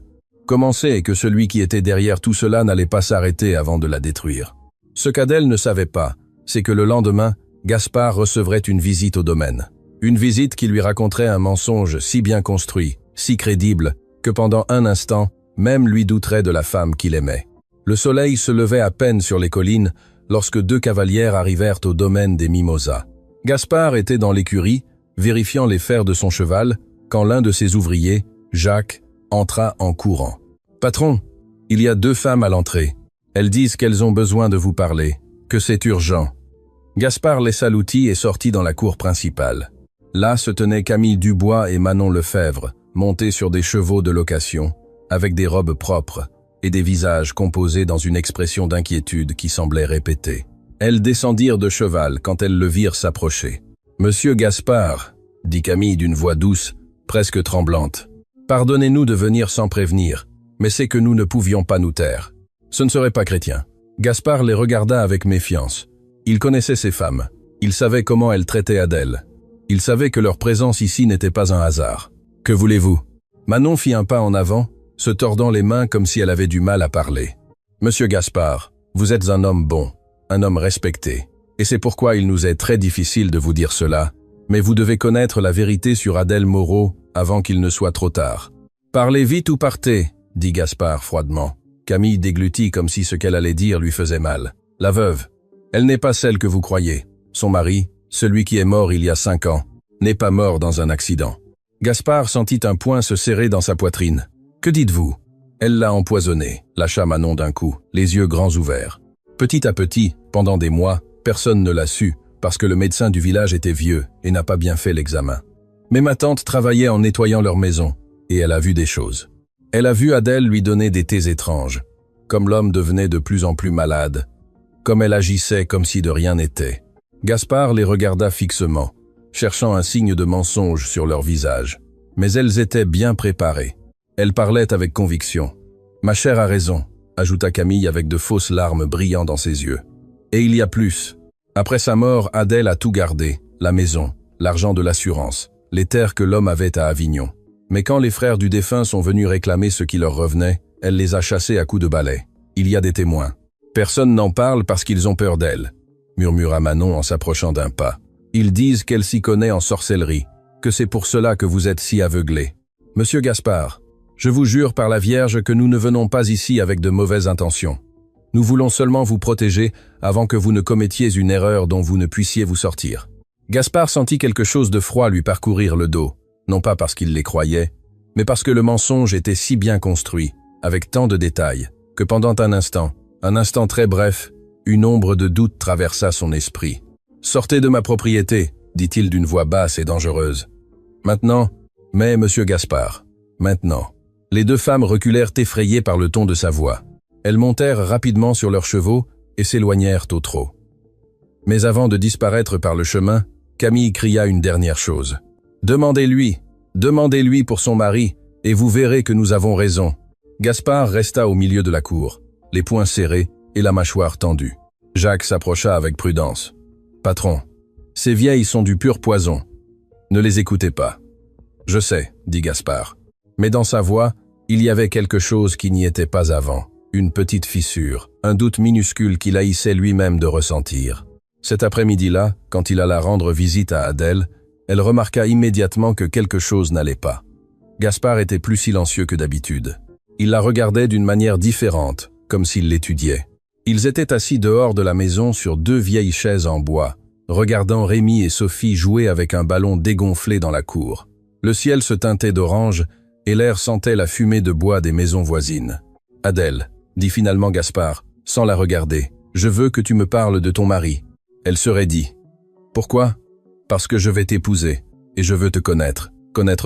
commencer et que celui qui était derrière tout cela n'allait pas s'arrêter avant de la détruire. Ce qu'Adèle ne savait pas, c'est que le lendemain, Gaspard recevrait une visite au domaine. Une visite qui lui raconterait un mensonge si bien construit, si crédible, que pendant un instant, même lui douterait de la femme qu'il aimait. Le soleil se levait à peine sur les collines lorsque 2 cavalières arrivèrent au domaine des Mimosas. Gaspard était dans l'écurie, vérifiant les fers de son cheval, quand l'un de ses ouvriers, Jacques, entra en courant. « Patron, il y a 2 femmes à l'entrée. Elles disent qu'elles ont besoin de vous parler, que c'est urgent. » Gaspard laissa l'outil et sortit dans la cour principale. Là se tenaient Camille Dubois et Manon Lefebvre, montés sur des chevaux de location, avec des robes propres et des visages composés dans une expression d'inquiétude qui semblait répétée. Elles descendirent de cheval quand elles le virent s'approcher. « Monsieur Gaspard, » dit Camille d'une voix douce, presque tremblante, « pardonnez-nous de venir sans prévenir, mais c'est que nous ne pouvions pas nous taire. Ce ne serait pas chrétien. » Gaspard les regarda avec méfiance. Il connaissait ces femmes. Il savait comment elles traitaient Adèle. Il savait que leur présence ici n'était pas un hasard. « Que voulez-vous » Manon fit un pas en avant, se tordant les mains comme si elle avait du mal à parler. « Monsieur Gaspard, vous êtes un homme bon, un homme respecté, et c'est pourquoi il nous est très difficile de vous dire cela, mais vous devez connaître la vérité sur Adèle Moreau avant qu'il ne soit trop tard. »« Parlez vite ou partez » dit Gaspard froidement. Camille déglutit comme si ce qu'elle allait dire lui faisait mal. « La veuve, elle n'est pas celle que vous croyez. Son mari, celui qui est mort il y a 5 ans, n'est pas mort dans un accident. » Gaspard sentit un poing se serrer dans sa poitrine. « Que dites-vous » ? Elle l'a empoisonné, lâcha Manon d'un coup, les yeux grands ouverts. Petit à petit, pendant des mois, personne ne l'a su, parce que le médecin du village était vieux et n'a pas bien fait l'examen. Mais ma tante travaillait en nettoyant leur maison, et elle a vu des choses. Elle a vu Adèle lui donner des thés étranges, comme l'homme devenait de plus en plus malade, comme elle agissait comme si de rien n'était. Gaspard les regarda fixement, cherchant un signe de mensonge sur leur visage. Mais elles étaient bien préparées. Elle parlait avec conviction. « Ma chère a raison », ajouta Camille avec de fausses larmes brillant dans ses yeux. « Et il y a plus. Après sa mort, Adèle a tout gardé, la maison, l'argent de l'assurance, les terres que l'homme avait à Avignon. Mais quand les frères du défunt sont venus réclamer ce qui leur revenait, elle les a chassés à coups de balai. Il y a des témoins. Personne n'en parle parce qu'ils ont peur d'elle, » murmura Manon en s'approchant d'un pas. « Ils disent qu'elle s'y connaît en sorcellerie, que c'est pour cela que vous êtes si aveuglé. Monsieur Gaspard, je vous jure par la Vierge que nous ne venons pas ici avec de mauvaises intentions. Nous voulons seulement vous protéger avant que vous ne commettiez une erreur dont vous ne puissiez vous sortir. » Gaspard sentit quelque chose de froid lui parcourir le dos, non pas parce qu'il les croyait, mais parce que le mensonge était si bien construit, avec tant de détails, que pendant un instant très bref, une ombre de doute traversa son esprit. « Sortez de ma propriété », dit-il d'une voix basse et dangereuse. « Maintenant, mais monsieur Gaspard, maintenant. » Les 2 femmes reculèrent effrayées par le ton de sa voix. Elles montèrent rapidement sur leurs chevaux et s'éloignèrent au trot. Mais avant de disparaître par le chemin, Camille cria une dernière chose. « Demandez-lui pour son mari, et vous verrez que nous avons raison. » Gaspard resta au milieu de la cour, les poings serrés et la mâchoire tendue. Jacques s'approcha avec prudence. « Patron, ces vieilles sont du pur poison. Ne les écoutez pas. »« Je sais, » dit Gaspard. Mais dans sa voix, il y avait quelque chose qui n'y était pas avant. Une petite fissure, un doute minuscule qu'il haïssait lui-même de ressentir. Cet après-midi-là, quand il alla rendre visite à Adèle, elle remarqua immédiatement que quelque chose n'allait pas. Gaspard était plus silencieux que d'habitude. Il la regardait d'une manière différente, comme s'il l'étudiait. Ils étaient assis dehors de la maison sur 2 vieilles chaises en bois, regardant Rémi et Sophie jouer avec un ballon dégonflé dans la cour. Le ciel se teintait d'orange et l'air sentait la fumée de bois des maisons voisines. « Adèle », dit finalement Gaspard, sans la regarder, Je veux que tu me parles de ton mari. » Elle se raidit. « Pourquoi ? » « Parce que je vais t'épouser, et je veux te connaître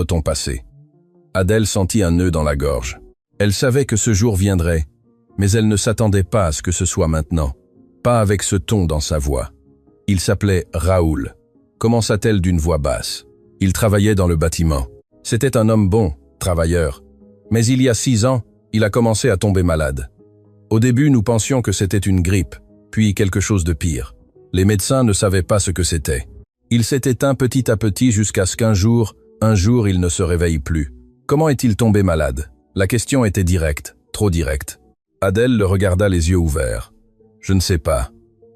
ton passé. » Adèle sentit un nœud dans la gorge. Elle savait que ce jour viendrait, mais elle ne s'attendait pas à ce que ce soit maintenant. Pas avec ce ton dans sa voix. Il s'appelait Raoul, commença-t-elle d'une voix basse. Il travaillait dans le bâtiment. C'était un homme bon, travailleur. Mais il y a 6 ans, il a commencé à tomber malade. Au début, nous pensions que c'était une grippe, puis quelque chose de pire. Les médecins ne savaient pas ce que c'était. Il s'est éteint petit à petit jusqu'à ce qu'un jour, il ne se réveille plus. Comment est-il tombé malade? La question était directe, trop directe. Adèle le regarda les yeux ouverts. Je ne sais pas.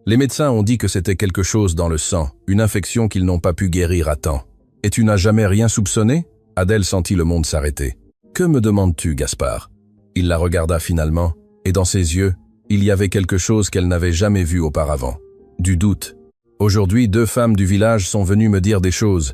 Les médecins ont dit que c'était quelque chose dans le sang, une infection qu'ils n'ont pas pu guérir à temps. Et tu n'as jamais rien soupçonné? Adèle sentit le monde s'arrêter. Que me demandes-tu, Gaspard? Il la regarda finalement, et dans ses yeux, il y avait quelque chose qu'elle n'avait jamais vu auparavant. Du doute. Aujourd'hui, 2 femmes du village sont venues me dire des choses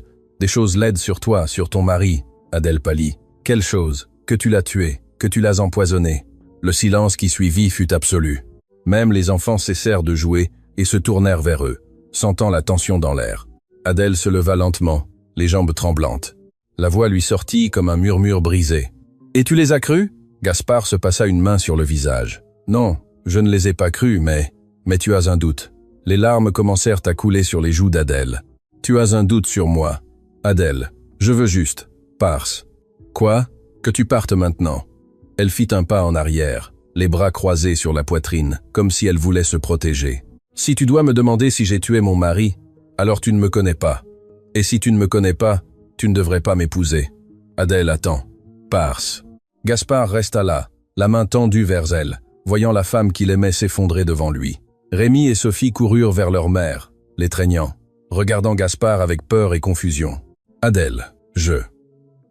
laides sur toi, sur ton mari. Adèle pâlit. Quelle chose? Que tu l'as tué, que tu l'as empoisonné. Le silence qui suivit fut absolu. Même les enfants cessèrent de jouer et se tournèrent vers eux, sentant la tension dans l'air. Adèle se leva lentement, les jambes tremblantes. La voix lui sortit comme un murmure brisé. « Et tu les as crus ?» Gaspard se passa une main sur le visage. « Non, je ne les ai pas crus, mais tu as un doute. » Les larmes commencèrent à couler sur les joues d'Adèle. « Tu as un doute sur moi. Adèle, je veux juste. Pars. »« Quoi? Que tu partes maintenant. » Elle fit un pas en arrière, les bras croisés sur la poitrine, comme si elle voulait se protéger. « Si tu dois me demander si j'ai tué mon mari, alors tu ne me connais pas. Et si tu ne me connais pas, tu ne devrais pas m'épouser. Adèle, attends. Pars. » Gaspard resta là, la main tendue vers elle, voyant la femme qu'il aimait s'effondrer devant lui. Rémi et Sophie coururent vers leur mère, l'étreignant, regardant Gaspard avec peur et confusion. « Adèle, je... »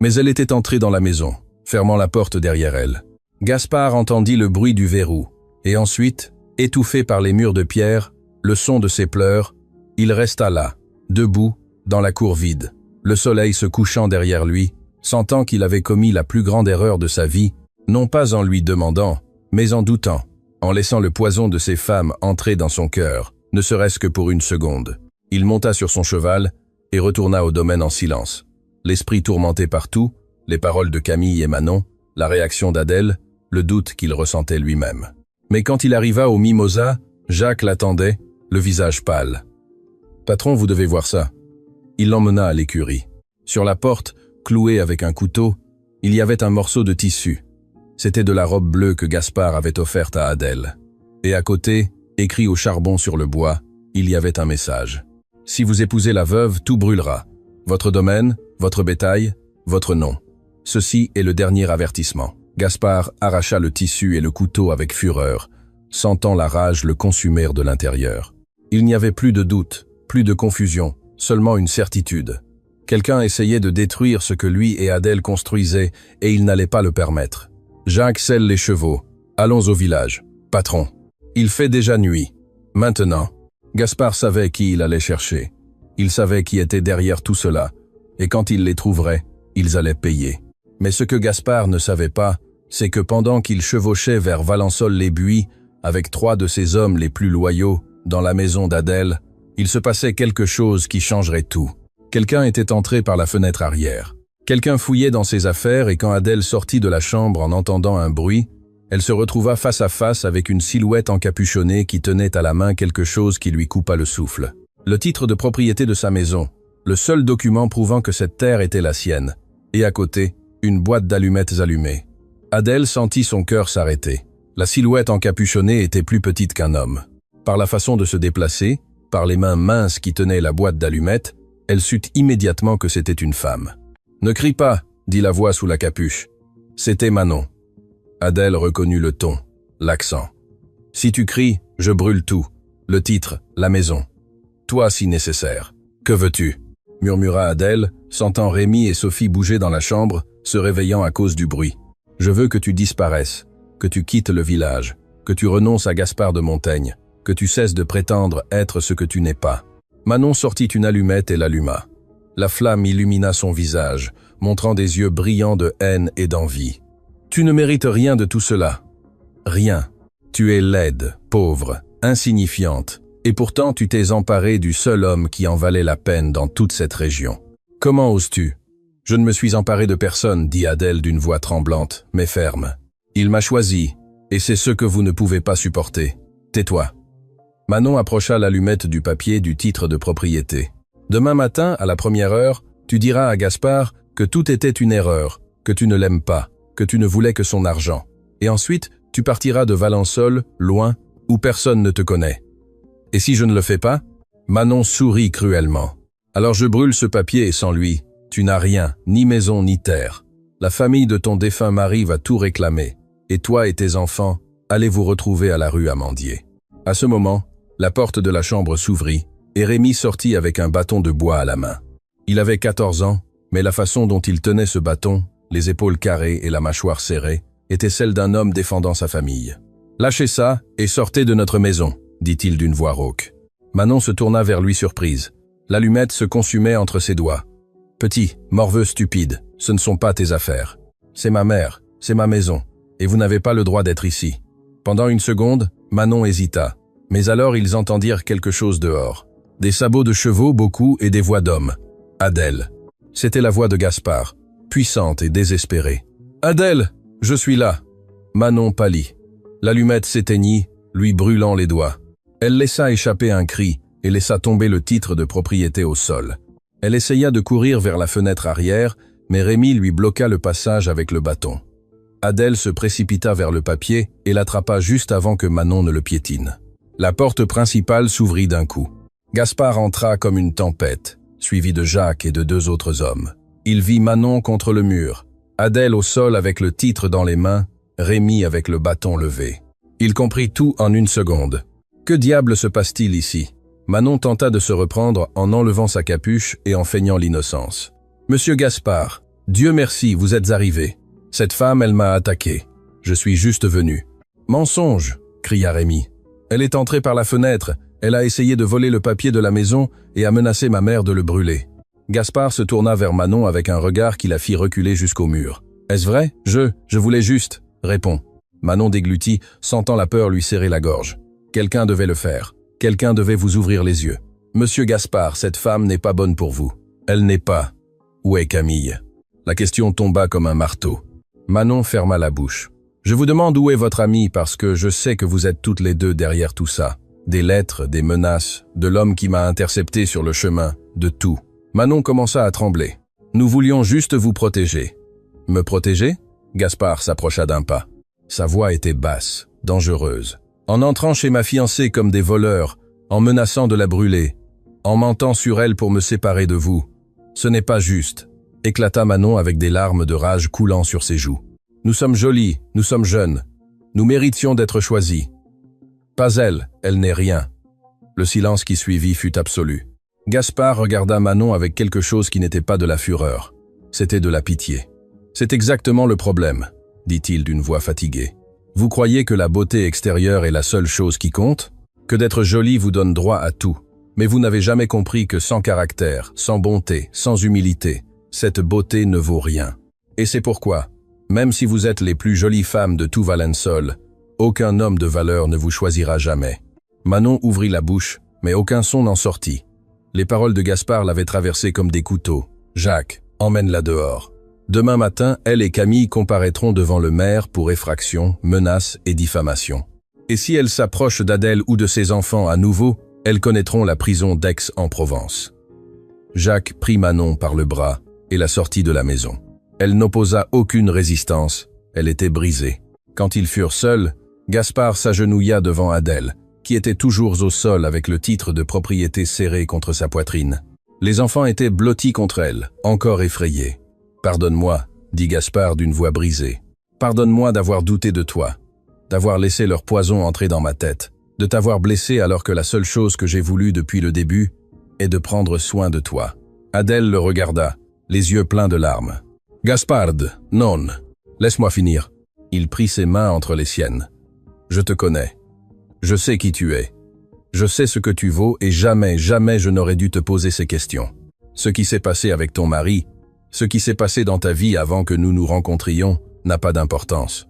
Mais elle était entrée dans la maison, fermant la porte derrière elle. Gaspard entendit le bruit du verrou, et ensuite, étouffé par les murs de pierre, le son de ses pleurs, il resta là, debout, dans la cour vide, le soleil se couchant derrière lui, sentant qu'il avait commis la plus grande erreur de sa vie, non pas en lui demandant, mais en doutant, en laissant le poison de ces femmes entrer dans son cœur, ne serait-ce que pour une seconde. Il monta sur son cheval et retourna au domaine en silence. L'esprit tourmenté par tout, les paroles de Camille et Manon, la réaction d'Adèle, le doute qu'il ressentait lui-même. Mais quand il arriva au Mimosa, Jacques l'attendait, le visage pâle. « Patron, vous devez voir ça. » Il l'emmena à l'écurie. Sur la porte, clouée avec un couteau, il y avait un morceau de tissu. C'était de la robe bleue que Gaspard avait offerte à Adèle. Et à côté, écrit au charbon sur le bois, il y avait un message. « Si vous épousez la veuve, tout brûlera. Votre domaine, votre bétail, votre nom. Ceci est le dernier avertissement. » Gaspard arracha le tissu et le couteau avec fureur, sentant la rage le consumer de l'intérieur. Il n'y avait plus de doute, plus de confusion, seulement une certitude. Quelqu'un essayait de détruire ce que lui et Adèle construisaient, et il n'allait pas le permettre. Jacques selle les chevaux. Allons au village. Patron. Il fait déjà nuit. Maintenant. Gaspard savait qui il allait chercher. Il savait qui était derrière tout cela, et quand il les trouverait, ils allaient payer. Mais ce que Gaspard ne savait pas, c'est que pendant qu'il chevauchait vers Valençol-les-Buis, avec 3 de ses hommes les plus loyaux, dans la maison d'Adèle, il se passait quelque chose qui changerait tout. Quelqu'un était entré par la fenêtre arrière. Quelqu'un fouillait dans ses affaires et quand Adèle sortit de la chambre en entendant un bruit, elle se retrouva face à face avec une silhouette encapuchonnée qui tenait à la main quelque chose qui lui coupa le souffle. Le titre de propriété de sa maison, le seul document prouvant que cette terre était la sienne, et à côté, une boîte d'allumettes allumée. Adèle sentit son cœur s'arrêter. La silhouette encapuchonnée était plus petite qu'un homme. Par la façon de se déplacer, par les mains minces qui tenaient la boîte d'allumettes, elle sut immédiatement que c'était une femme. « Ne crie pas !» dit la voix sous la capuche. C'était Manon. Adèle reconnut le ton, l'accent. « Si tu cries, je brûle tout. Le titre, la maison. Toi si nécessaire. Que veux-tu » murmura Adèle, sentant Rémi et Sophie bouger dans la chambre, se réveillant à cause du bruit. « Je veux que tu disparaisses, que tu quittes le village, que tu renonces à Gaspard de Montaigne, que tu cesses de prétendre être ce que tu n'es pas. » Manon sortit une allumette et l'alluma. La flamme illumina son visage, montrant des yeux brillants de haine et d'envie. « Tu ne mérites rien de tout cela. Rien. Tu es laide, pauvre, insignifiante, et pourtant tu t'es emparé du seul homme qui en valait la peine dans toute cette région. Comment oses-tu? Je ne me suis emparé de personne, dit Adèle d'une voix tremblante, mais ferme. Il m'a choisi, et c'est ce que vous ne pouvez pas supporter. Tais-toi. Manon approcha l'allumette du papier du titre de propriété. Demain matin, à la première heure, tu diras à Gaspard que tout était une erreur, que tu ne l'aimes pas, que tu ne voulais que son argent. Et ensuite, tu partiras de Valençol, loin, où personne ne te connaît. Et si je ne le fais pas? Manon sourit cruellement. Alors je brûle ce papier et sans lui, tu n'as rien, ni maison ni terre. La famille de ton défunt mari va tout réclamer. Et toi et tes enfants, allez vous retrouver à la rue Amandier. À ce moment, la porte de la chambre s'ouvrit et Rémi sortit avec un bâton de bois à la main. Il avait 14 ans, mais la façon dont il tenait ce bâton, les épaules carrées et la mâchoire serrée, était celle d'un homme défendant sa famille. « Lâchez ça et sortez de notre maison », dit-il d'une voix rauque. Manon se tourna vers lui surprise. L'allumette se consumait entre ses doigts. « Petit, morveux stupide, ce ne sont pas tes affaires. C'est ma mère, c'est ma maison, et vous n'avez pas le droit d'être ici. » Pendant une seconde, Manon hésita, mais alors ils entendirent quelque chose dehors. Des sabots de chevaux, beaucoup, et des voix d'hommes. Adèle. C'était la voix de Gaspard, puissante et désespérée. « Adèle, je suis là !» Manon pâlit. L'allumette s'éteignit, lui brûlant les doigts. Elle laissa échapper un cri et laissa tomber le titre de propriété au sol. Elle essaya de courir vers la fenêtre arrière, mais Rémi lui bloqua le passage avec le bâton. Adèle se précipita vers le papier et l'attrapa juste avant que Manon ne le piétine. La porte principale s'ouvrit d'un coup. Gaspard entra comme une tempête, suivi de Jacques et de 2 autres hommes. Il vit Manon contre le mur, Adèle au sol avec le titre dans les mains, Rémi avec le bâton levé. Il comprit tout en une seconde. Que diable se passe-t-il ici? Manon tenta de se reprendre en enlevant sa capuche et en feignant l'innocence. « Monsieur Gaspard, Dieu merci, vous êtes arrivé. Cette femme, elle m'a attaqué. Je suis juste venu. »« Mensonge !» cria Rémi. « Elle est entrée par la fenêtre. Elle a essayé de voler le papier de la maison et a menacé ma mère de le brûler. » Gaspard se tourna vers Manon avec un regard qui la fit reculer jusqu'au mur. « Est-ce vrai? Je voulais juste. » Réponds. Manon déglutit, sentant la peur lui serrer la gorge. Quelqu'un devait le faire. Quelqu'un devait vous ouvrir les yeux. « Monsieur Gaspard, cette femme n'est pas bonne pour vous. Elle n'est pas. Où est Camille ?» La question tomba comme un marteau. Manon ferma la bouche. « Je vous demande où est votre amie parce que je sais que vous êtes toutes les deux derrière tout ça. Des lettres, des menaces, de l'homme qui m'a intercepté sur le chemin, de tout. » Manon commença à trembler. « Nous voulions juste vous protéger. »« Me protéger ?» Gaspard s'approcha d'un pas. Sa voix était basse, dangereuse. « En entrant chez ma fiancée comme des voleurs, en menaçant de la brûler, en mentant sur elle pour me séparer de vous. Ce n'est pas juste. » éclata Manon avec des larmes de rage coulant sur ses joues. « Nous sommes jolis, nous sommes jeunes. Nous méritions d'être choisis. » Pas elle, elle n'est rien. Le silence qui suivit fut absolu. Gaspard regarda Manon avec quelque chose qui n'était pas de la fureur. C'était de la pitié. « C'est exactement le problème, » dit-il d'une voix fatiguée. « Vous croyez que la beauté extérieure est la seule chose qui compte? Que d'être jolie vous donne droit à tout. Mais vous n'avez jamais compris que sans caractère, sans bonté, sans humilité, cette beauté ne vaut rien. Et c'est pourquoi, même si vous êtes les plus jolies femmes de tout Valençol, aucun homme de valeur ne vous choisira jamais. » Manon ouvrit la bouche, mais aucun son n'en sortit. Les paroles de Gaspard l'avaient traversée comme des couteaux. « Jacques, emmène-la dehors. Demain matin, elle et Camille comparaîtront devant le maire pour effraction, menace et diffamation. Et si elle s'approche d'Adèle ou de ses enfants à nouveau, elles connaîtront la prison d'Aix-en-Provence. » Jacques prit Manon par le bras et la sortit de la maison. Elle n'opposa aucune résistance, elle était brisée. Quand ils furent seuls, Gaspard s'agenouilla devant Adèle, qui était toujours au sol avec le titre de propriété serré contre sa poitrine. Les enfants étaient blottis contre elle, encore effrayés. « Pardonne-moi, » dit Gaspard d'une voix brisée. « Pardonne-moi d'avoir douté de toi, d'avoir laissé leur poison entrer dans ma tête, de t'avoir blessé alors que la seule chose que j'ai voulu depuis le début est de prendre soin de toi. » Adèle le regarda, les yeux pleins de larmes. « Gaspard, non, laisse-moi finir. » Il prit ses mains entre les siennes. « Je te connais. Je sais qui tu es. Je sais ce que tu vaux et jamais, jamais je n'aurais dû te poser ces questions. Ce qui s'est passé avec ton mari, ce qui s'est passé dans ta vie avant que nous nous rencontrions, n'a pas d'importance.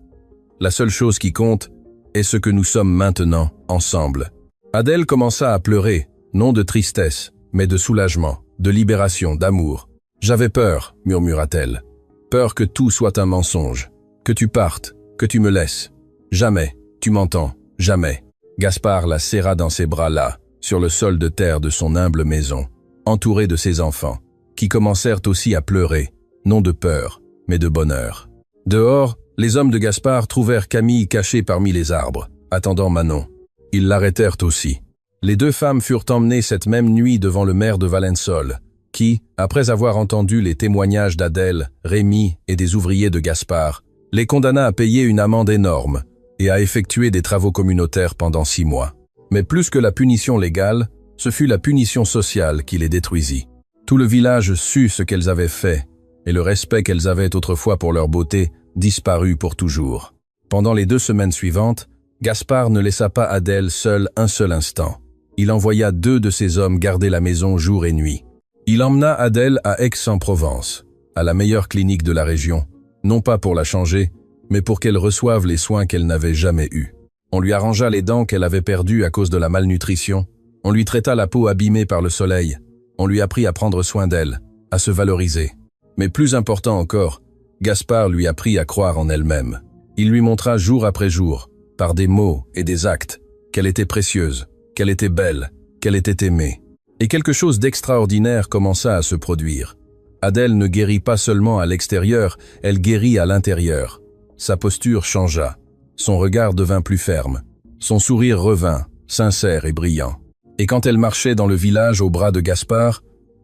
La seule chose qui compte est ce que nous sommes maintenant, ensemble, Adèle commença à pleurer, non de tristesse, mais de soulagement, de libération, d'amour. « J'avais peur, murmura-t-elle. Peur que tout soit un mensonge, que tu partes, que tu me laisses. Jamais, tu m'entends, jamais. » Gaspard la serra dans ses bras là, sur le sol de terre de son humble maison, entouré de ses enfants, qui commencèrent aussi à pleurer, non de peur, mais de bonheur. Dehors, les hommes de Gaspard trouvèrent Camille cachée parmi les arbres, attendant Manon. Ils l'arrêtèrent aussi. Les deux femmes furent emmenées cette même nuit devant le maire de Valensole, qui, après avoir entendu les témoignages d'Adèle, Rémi et des ouvriers de Gaspard, les condamna à payer une amende énorme et à effectuer des travaux communautaires pendant 6 mois. Mais plus que la punition légale, ce fut la punition sociale qui les détruisit. Tout le village sut ce qu'elles avaient fait, et le respect qu'elles avaient autrefois pour leur beauté disparut pour toujours. Pendant les 2 semaines suivantes, Gaspard ne laissa pas Adèle seule un seul instant. Il envoya 2 de ses hommes garder la maison jour et nuit. Il emmena Adèle à Aix-en-Provence, à la meilleure clinique de la région, non pas pour la changer, mais pour qu'elle reçoive les soins qu'elle n'avait jamais eus. On lui arrangea les dents qu'elle avait perdues à cause de la malnutrition, on lui traita la peau abîmée par le soleil, on lui apprit à prendre soin d'elle, à se valoriser. Mais plus important encore, Gaspard lui apprit à croire en elle-même. Il lui montra jour après jour, par des mots et des actes, qu'elle était précieuse, qu'elle était belle, qu'elle était aimée. Et quelque chose d'extraordinaire commença à se produire. Adèle ne guérit pas seulement à l'extérieur, elle guérit à l'intérieur. Sa posture changea, son regard devint plus ferme, son sourire revint, sincère et brillant. Et quand elle marchait dans le village au bras de Gaspard,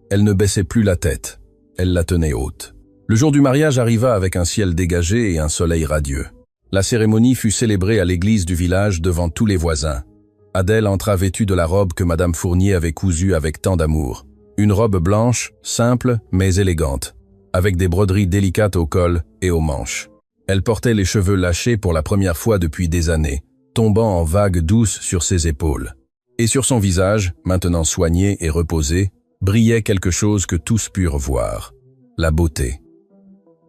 elle ne baissait plus la tête, elle la tenait haute. Le jour du mariage arriva avec un ciel dégagé et un soleil radieux. La cérémonie fut célébrée à l'église du village devant tous les voisins. Adèle entra vêtue de la robe que Madame Fournier avait cousue avec tant d'amour. Une robe blanche, simple mais élégante, avec des broderies délicates au col et aux manches. Elle portait les cheveux lâchés pour la première fois depuis des années, tombant en vagues douces sur ses épaules. Et sur son visage, maintenant soigné et reposé, brillait quelque chose que tous purent voir. La beauté.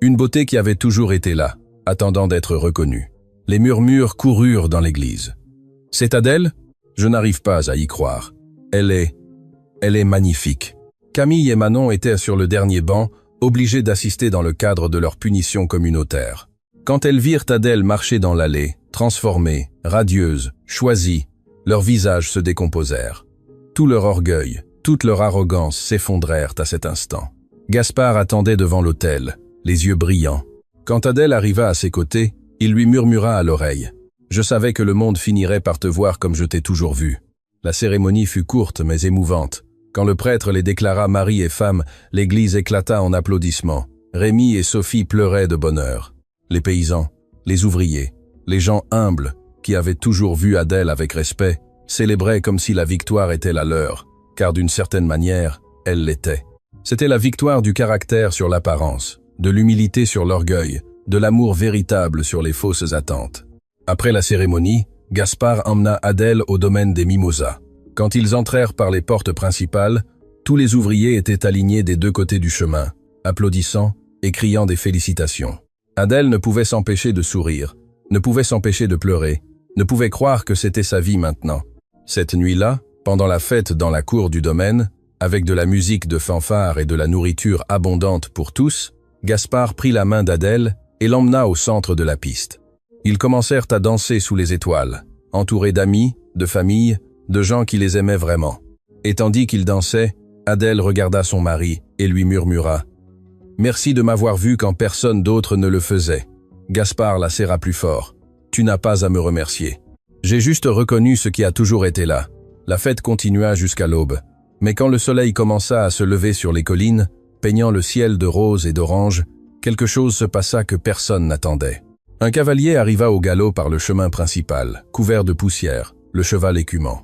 Une beauté qui avait toujours été là, attendant d'être reconnue. Les murmures coururent dans l'église. « C'est Adèle ? Je n'arrive pas à y croire. Elle est magnifique. » Camille et Manon étaient sur le dernier banc, obligées d'assister dans le cadre de leur punition communautaire. Quand elles virent Adèle marcher dans l'allée, transformée, radieuse, choisie, leurs visages se décomposèrent. Tout leur orgueil, toute leur arrogance s'effondrèrent à cet instant. Gaspard attendait devant l'autel, les yeux brillants. Quand Adèle arriva à ses côtés, il lui murmura à l'oreille. « Je savais que le monde finirait par te voir comme je t'ai toujours vu. » La cérémonie fut courte mais émouvante. Quand le prêtre les déclara mari et femme, l'église éclata en applaudissements. Rémi et Sophie pleuraient de bonheur. Les paysans, les ouvriers, les gens humbles, qui avaient toujours vu Adèle avec respect, célébraient comme si la victoire était la leur, car d'une certaine manière, elle l'était. C'était la victoire du caractère sur l'apparence, de l'humilité sur l'orgueil, de l'amour véritable sur les fausses attentes. Après la cérémonie, Gaspard emmena Adèle au domaine des Mimosas. Quand ils entrèrent par les portes principales, tous les ouvriers étaient alignés des 2 côtés du chemin, applaudissant et criant des félicitations. Adèle ne pouvait s'empêcher de sourire, ne pouvait s'empêcher de pleurer, ne pouvait croire que c'était sa vie maintenant. Cette nuit-là, pendant la fête dans la cour du domaine, avec de la musique de fanfare et de la nourriture abondante pour tous, Gaspard prit la main d'Adèle et l'emmena au centre de la piste. Ils commencèrent à danser sous les étoiles, entourés d'amis, de familles, de gens qui les aimaient vraiment. Et tandis qu'ils dansaient, Adèle regarda son mari et lui murmura « Merci de m'avoir vu quand personne d'autre ne le faisait. » Gaspard la serra plus fort. « Tu n'as pas à me remercier. J'ai juste reconnu ce qui a toujours été là. » La fête continua jusqu'à l'aube. Mais quand le soleil commença à se lever sur les collines, peignant le ciel de rose et d'orange, quelque chose se passa que personne n'attendait. Un cavalier arriva au galop par le chemin principal, couvert de poussière, le cheval écumant.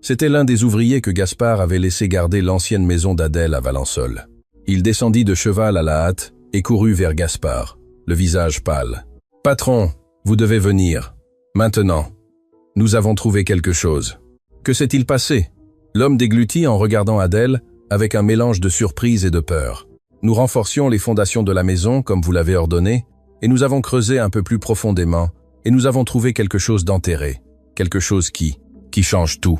C'était l'un des ouvriers que Gaspard avait laissé garder l'ancienne maison d'Adèle à Valensole. Il descendit de cheval à la hâte et courut vers Gaspard, le visage pâle. « Patron, vous devez venir. Maintenant. Nous avons trouvé quelque chose. » Que s'est-il passé? L'homme déglutit en regardant Adèle, avec un mélange de surprise et de peur. Nous renforcions les fondations de la maison, comme vous l'avez ordonné, et nous avons creusé un peu plus profondément, et nous avons trouvé quelque chose d'enterré, quelque chose qui change tout.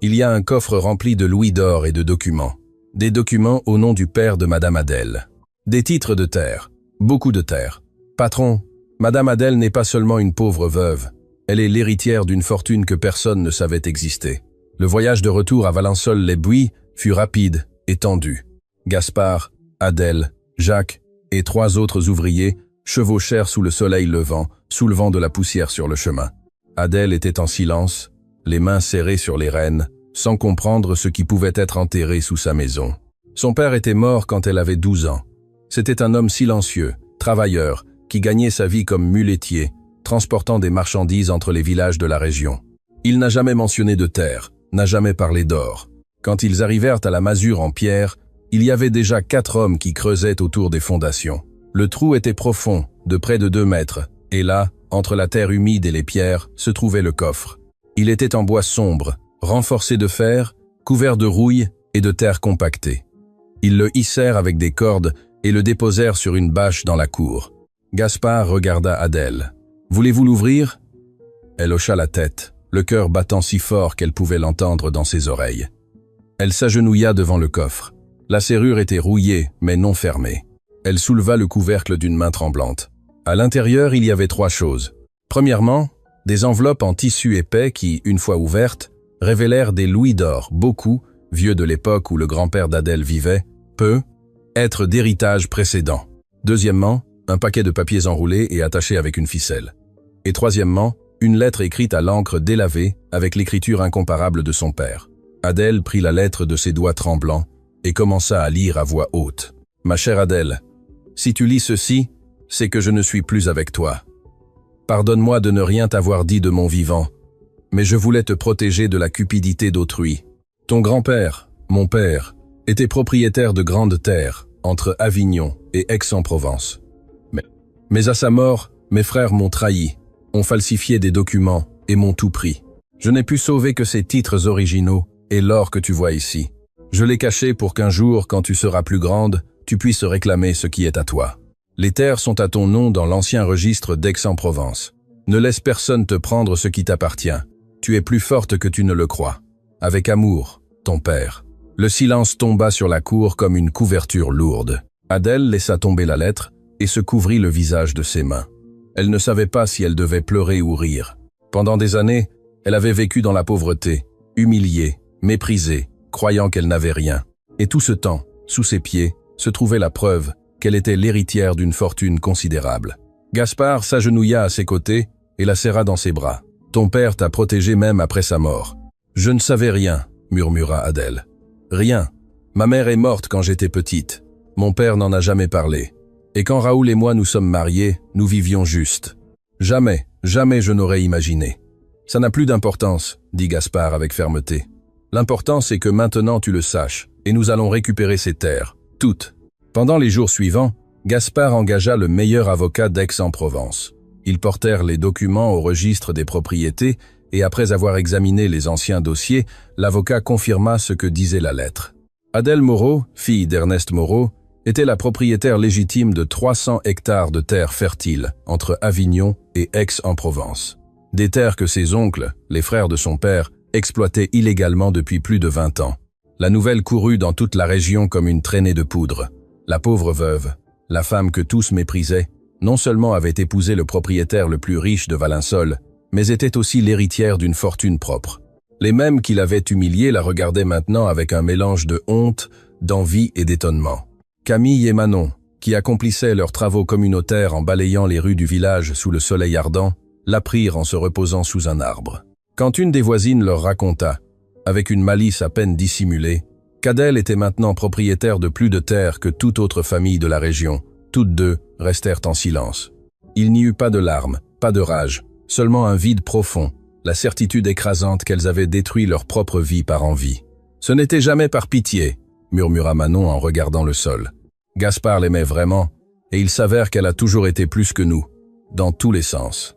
Il y a un coffre rempli de louis d'or et de documents. Des documents au nom du père de Madame Adèle. Des titres de terre. Beaucoup de terre. Patron, Madame Adèle n'est pas seulement une pauvre veuve. Elle est l'héritière d'une fortune que personne ne savait exister. Le voyage de retour à Valençol-les-Buis fut rapide et tendu. Gaspard, Adèle, Jacques et 3 autres ouvriers chevauchèrent sous le soleil levant, soulevant de la poussière sur le chemin. Adèle était en silence, les mains serrées sur les rênes, sans comprendre ce qui pouvait être enterré sous sa maison. Son père était mort quand elle avait 12 ans. C'était un homme silencieux, travailleur, qui gagnait sa vie comme muletier, transportant des marchandises entre les villages de la région. Il n'a jamais mentionné de terre, n'a jamais parlé d'or. Quand ils arrivèrent à la masure en pierre, il y avait déjà 4 hommes qui creusaient autour des fondations. Le trou était profond, de près de 2 mètres, et là, entre la terre humide et les pierres, se trouvait le coffre. Il était en bois sombre, renforcé de fer, couvert de rouille et de terre compactée. Ils le hissèrent avec des cordes et le déposèrent sur une bâche dans la cour. Gaspard regarda Adèle. « Voulez-vous l'ouvrir » Elle hocha la tête, le cœur battant si fort qu'elle pouvait l'entendre dans ses oreilles. Elle s'agenouilla devant le coffre. La serrure était rouillée, mais non fermée. Elle souleva le couvercle d'une main tremblante. À l'intérieur, il y avait 3 choses. Premièrement, des enveloppes en tissu épais qui, une fois ouvertes, révélèrent des louis d'or, beaucoup, vieux de l'époque où le grand-père d'Adèle vivait, peu, être d'héritage précédent. Deuxièmement, un paquet de papiers enroulés et attachés avec une ficelle. Et troisièmement, une lettre écrite à l'encre délavée avec l'écriture incomparable de son père. Adèle prit la lettre de ses doigts tremblants et commença à lire à voix haute. « Ma chère Adèle, si tu lis ceci, c'est que je ne suis plus avec toi. Pardonne-moi de ne rien t'avoir dit de mon vivant, mais je voulais te protéger de la cupidité d'autrui. Ton grand-père, mon père, était propriétaire de grandes terres entre Avignon et Aix-en-Provence. Mais à sa mort, mes frères m'ont trahi, ont falsifié des documents et m'ont tout pris. Je n'ai pu sauver que ces titres originaux et l'or que tu vois ici. Je l'ai caché pour qu'un jour, quand tu seras plus grande, tu puisses réclamer ce qui est à toi. Les terres sont à ton nom dans l'ancien registre d'Aix-en-Provence. Ne laisse personne te prendre ce qui t'appartient. Tu es plus forte que tu ne le crois. Avec amour, ton père. » Le silence tomba sur la cour comme une couverture lourde. Adèle laissa tomber la lettre et se couvrit le visage de ses mains. Elle ne savait pas si elle devait pleurer ou rire. Pendant des années, elle avait vécu dans la pauvreté, humiliée, méprisée, croyant qu'elle n'avait rien. Et tout ce temps, sous ses pieds, se trouvait la preuve qu'elle était l'héritière d'une fortune considérable. Gaspard s'agenouilla à ses côtés et la serra dans ses bras. « Ton père t'a protégée même après sa mort. »« Je ne savais rien, » murmura Adèle. « Rien. Ma mère est morte quand j'étais petite. Mon père n'en a jamais parlé. Et quand Raoul et moi nous sommes mariés, nous vivions juste. Jamais, jamais je n'aurais imaginé. »« Ça n'a plus d'importance, » dit Gaspard avec fermeté. « L'important c'est que maintenant tu le saches, et nous allons récupérer ces terres, toutes. » Pendant les jours suivants, Gaspard engagea le meilleur avocat d'Aix-en-Provence. Ils portèrent les documents au registre des propriétés et après avoir examiné les anciens dossiers, l'avocat confirma ce que disait la lettre. Adèle Moreau, fille d'Ernest Moreau, était la propriétaire légitime de 300 hectares de terres fertiles entre Avignon et Aix-en-Provence. Des terres que ses oncles, les frères de son père, exploitaient illégalement depuis plus de 20 ans. La nouvelle courut dans toute la région comme une traînée de poudre. La pauvre veuve, la femme que tous méprisaient, non seulement avait épousé le propriétaire le plus riche de Valençol, mais était aussi l'héritière d'une fortune propre. Les mêmes qui l'avaient humiliée la regardaient maintenant avec un mélange de honte, d'envie et d'étonnement. Camille et Manon, qui accomplissaient leurs travaux communautaires en balayant les rues du village sous le soleil ardent, l'apprirent en se reposant sous un arbre. Quand une des voisines leur raconta, avec une malice à peine dissimulée, qu'Adèle était maintenant propriétaire de plus de terres que toute autre famille de la région, toutes deux restèrent en silence. Il n'y eut pas de larmes, pas de rage, seulement un vide profond, la certitude écrasante qu'elles avaient détruit leur propre vie par envie. « Ce n'était jamais par pitié », murmura Manon en regardant le sol. Gaspard l'aimait vraiment, et il s'avère qu'elle a toujours été plus que nous, dans tous les sens.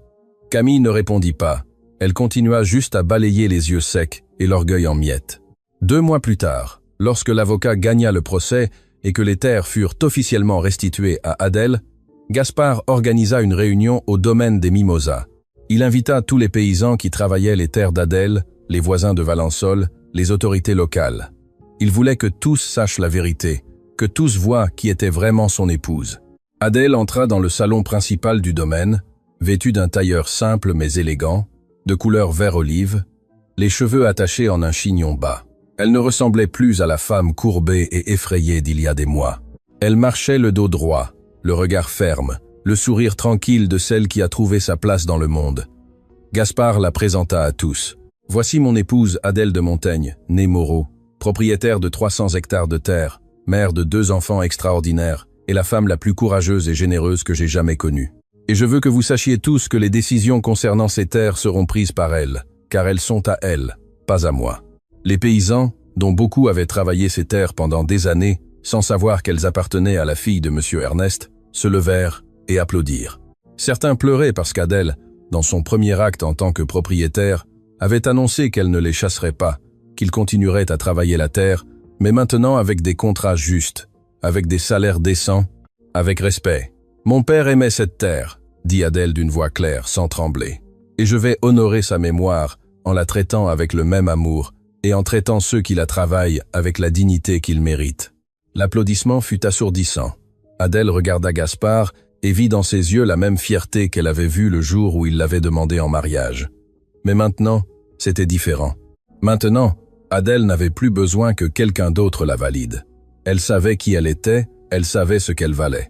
Camille ne répondit pas, elle continua juste à balayer les yeux secs et l'orgueil en miettes. 2 mois plus tard, lorsque l'avocat gagna le procès et que les terres furent officiellement restituées à Adèle, Gaspard organisa une réunion au domaine des Mimosas. Il invita tous les paysans qui travaillaient les terres d'Adèle, les voisins de Valençol, les autorités locales. Il voulait que tous sachent la vérité, que tous voient qui était vraiment son épouse. Adèle entra dans le salon principal du domaine, vêtue d'un tailleur simple mais élégant, de couleur vert olive, les cheveux attachés en un chignon bas. Elle ne ressemblait plus à la femme courbée et effrayée d'il y a des mois. Elle marchait le dos droit, le regard ferme, le sourire tranquille de celle qui a trouvé sa place dans le monde. Gaspard la présenta à tous. « Voici mon épouse Adèle de Montaigne, née Moreau, propriétaire de 300 hectares de terre, mère de 2 enfants extraordinaires et la femme la plus courageuse et généreuse que j'ai jamais connue. Et je veux que vous sachiez tous que les décisions concernant ces terres seront prises par elle, car elles sont à elle, pas à moi. » Les paysans, dont beaucoup avaient travaillé ces terres pendant des années, sans savoir qu'elles appartenaient à la fille de M. Ernest, se levèrent et applaudirent. Certains pleuraient parce qu'Adèle, dans son premier acte en tant que propriétaire, avait annoncé qu'elle ne les chasserait pas, qu'il continuerait à travailler la terre, mais maintenant avec des contrats justes, avec des salaires décents, avec respect. « Mon père aimait cette terre, » dit Adèle d'une voix claire, sans trembler, « et je vais honorer sa mémoire en la traitant avec le même amour et en traitant ceux qui la travaillent avec la dignité qu'ils méritent. » L'applaudissement fut assourdissant. Adèle regarda Gaspard et vit dans ses yeux la même fierté qu'elle avait vue le jour où il l'avait demandé en mariage. Mais maintenant, c'était différent. Maintenant, Adèle n'avait plus besoin que quelqu'un d'autre la valide. Elle savait qui elle était, elle savait ce qu'elle valait.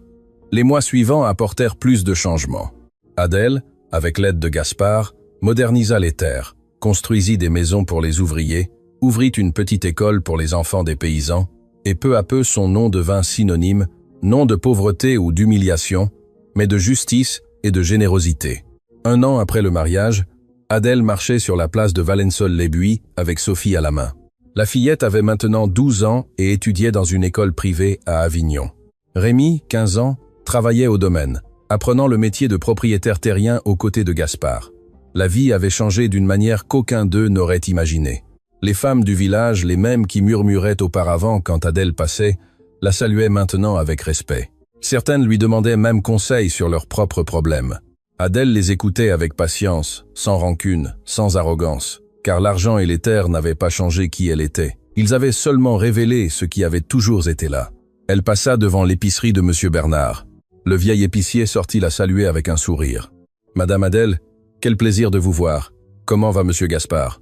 Les mois suivants apportèrent plus de changements. Adèle, avec l'aide de Gaspard, modernisa les terres, construisit des maisons pour les ouvriers, ouvrit une petite école pour les enfants des paysans, et peu à peu son nom devint synonyme, non de pauvreté ou d'humiliation, mais de justice et de générosité. 1 an après le mariage, Adèle marchait sur la place de Valençol-les-Buis avec Sophie à la main. La fillette avait maintenant 12 ans et étudiait dans une école privée à Avignon. Rémi, 15 ans, travaillait au domaine, apprenant le métier de propriétaire terrien aux côtés de Gaspard. La vie avait changé d'une manière qu'aucun d'eux n'aurait imaginée. Les femmes du village, les mêmes qui murmuraient auparavant quand Adèle passait, la saluaient maintenant avec respect. Certaines lui demandaient même conseil sur leurs propres problèmes. Adèle les écoutait avec patience, sans rancune, sans arrogance, car l'argent et les terres n'avaient pas changé qui elle était. Ils avaient seulement révélé ce qui avait toujours été là. Elle passa devant l'épicerie de M. Bernard. Le vieil épicier sortit la saluer avec un sourire. « Madame Adèle, quel plaisir de vous voir. Comment va M. Gaspard ?»«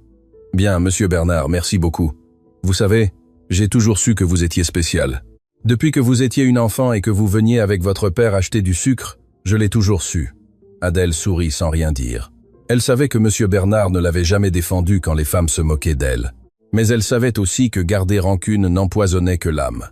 Bien, M. Bernard, merci beaucoup. Vous savez, j'ai toujours su que vous étiez spécial. Depuis que vous étiez une enfant et que vous veniez avec votre père acheter du sucre, je l'ai toujours su. » Adèle sourit sans rien dire. Elle savait que M. Bernard ne l'avait jamais défendue quand les femmes se moquaient d'elle. Mais elle savait aussi que garder rancune n'empoisonnait que l'âme.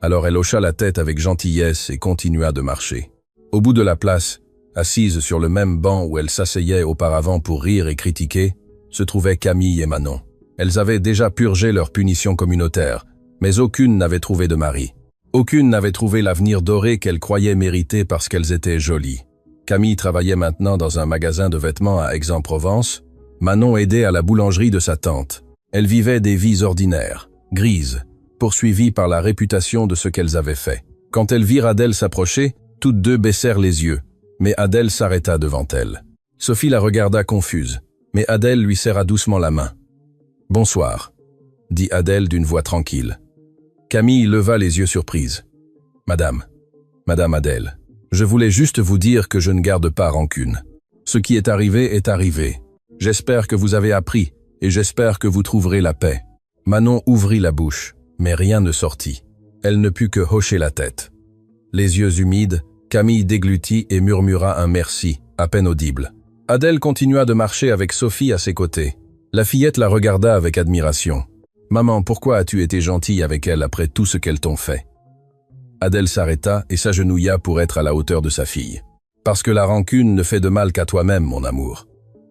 Alors elle hocha la tête avec gentillesse et continua de marcher. Au bout de la place, assise sur le même banc où elle s'asseyait auparavant pour rire et critiquer, se trouvaient Camille et Manon. Elles avaient déjà purgé leur punition communautaire, mais aucune n'avait trouvé de mari. Aucune n'avait trouvé l'avenir doré qu'elles croyaient mériter parce qu'elles étaient jolies. Camille travaillait maintenant dans un magasin de vêtements à Aix-en-Provence. Manon aidait à la boulangerie de sa tante. Elles vivaient des vies ordinaires, grises, poursuivies par la réputation de ce qu'elles avaient fait. Quand elles virent Adèle s'approcher, toutes deux baissèrent les yeux, mais Adèle s'arrêta devant elle. Sophie la regarda confuse, mais Adèle lui serra doucement la main. « Bonsoir », dit Adèle d'une voix tranquille. Camille leva les yeux surprise. « Madame Adèle, je voulais juste vous dire que je ne garde pas rancune. Ce qui est arrivé est arrivé. J'espère que vous avez appris et j'espère que vous trouverez la paix. » Manon ouvrit la bouche, mais rien ne sortit. Elle ne put que hocher la tête. Les yeux humides, Camille déglutit et murmura un merci, à peine audible. Adèle continua de marcher avec Sophie à ses côtés. La fillette la regarda avec admiration. « Maman, pourquoi as-tu été gentille avec elle après tout ce qu'elles t'ont fait ?» Adèle s'arrêta et s'agenouilla pour être à la hauteur de sa fille. « Parce que la rancune ne fait de mal qu'à toi-même, mon amour.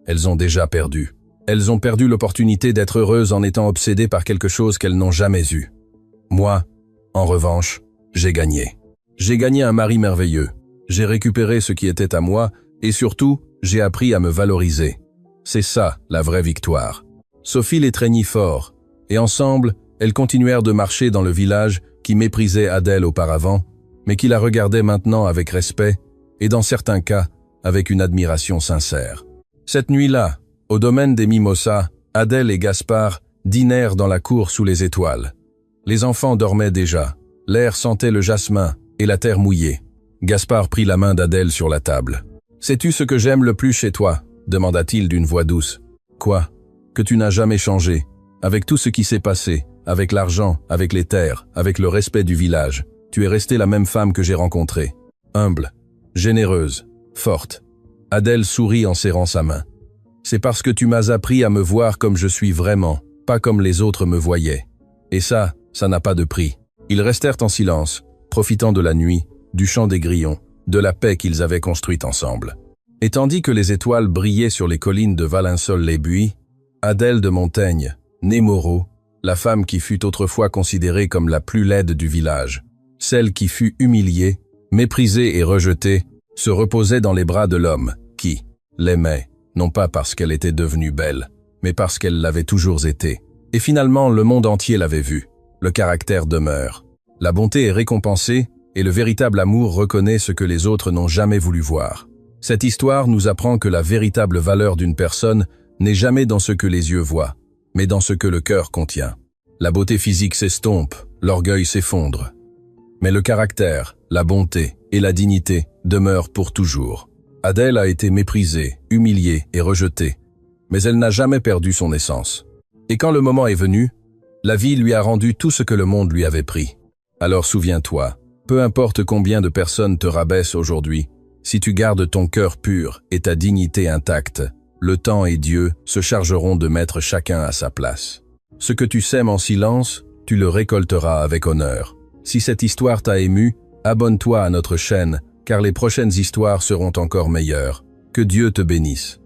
Elles ont déjà perdu. Elles ont perdu l'opportunité d'être heureuses en étant obsédées par quelque chose qu'elles n'ont jamais eu. Moi, en revanche, j'ai gagné. J'ai gagné un mari merveilleux. J'ai récupéré ce qui était à moi et surtout, j'ai appris à me valoriser. C'est ça, la vraie victoire. » Sophie l'étreignit fort, et ensemble, elles continuèrent de marcher dans le village qui méprisait Adèle auparavant, mais qui la regardait maintenant avec respect, et dans certains cas, avec une admiration sincère. Cette nuit-là, au domaine des Mimosas, Adèle et Gaspard dînèrent dans la cour sous les étoiles. Les enfants dormaient déjà, l'air sentait le jasmin et la terre mouillée. Gaspard prit la main d'Adèle sur la table. « Sais-tu ce que j'aime le plus chez toi ?» demanda-t-il d'une voix douce. « Quoi ? Que tu n'as jamais changé, avec tout ce qui s'est passé, avec l'argent, avec les terres, avec le respect du village. Tu es restée la même femme que j'ai rencontrée. Humble, généreuse, forte. » Adèle sourit en serrant sa main. « C'est parce que tu m'as appris à me voir comme je suis vraiment, pas comme les autres me voyaient. Et ça n'a pas de prix. » Ils restèrent en silence, profitant de la nuit, du chant des grillons, de la paix qu'ils avaient construite ensemble. Et tandis que les étoiles brillaient sur les collines de Valensole-les-Buis, Adèle de Montaigne, née Moreau, la femme qui fut autrefois considérée comme la plus laide du village, celle qui fut humiliée, méprisée et rejetée, se reposait dans les bras de l'homme qui l'aimait, non pas parce qu'elle était devenue belle, mais parce qu'elle l'avait toujours été. Et finalement, le monde entier l'avait vue. Le caractère demeure. La bonté est récompensée et le véritable amour reconnaît ce que les autres n'ont jamais voulu voir. Cette histoire nous apprend que la véritable valeur d'une personne n'est jamais dans ce que les yeux voient, mais dans ce que le cœur contient. La beauté physique s'estompe, l'orgueil s'effondre. Mais le caractère, la bonté et la dignité demeurent pour toujours. Adèle a été méprisée, humiliée et rejetée, mais elle n'a jamais perdu son essence. Et quand le moment est venu, la vie lui a rendu tout ce que le monde lui avait pris. Alors souviens-toi, peu importe combien de personnes te rabaissent aujourd'hui, si tu gardes ton cœur pur et ta dignité intacte, le temps et Dieu se chargeront de mettre chacun à sa place. Ce que tu sèmes en silence, tu le récolteras avec honneur. Si cette histoire t'a ému, abonne-toi à notre chaîne, car les prochaines histoires seront encore meilleures. Que Dieu te bénisse.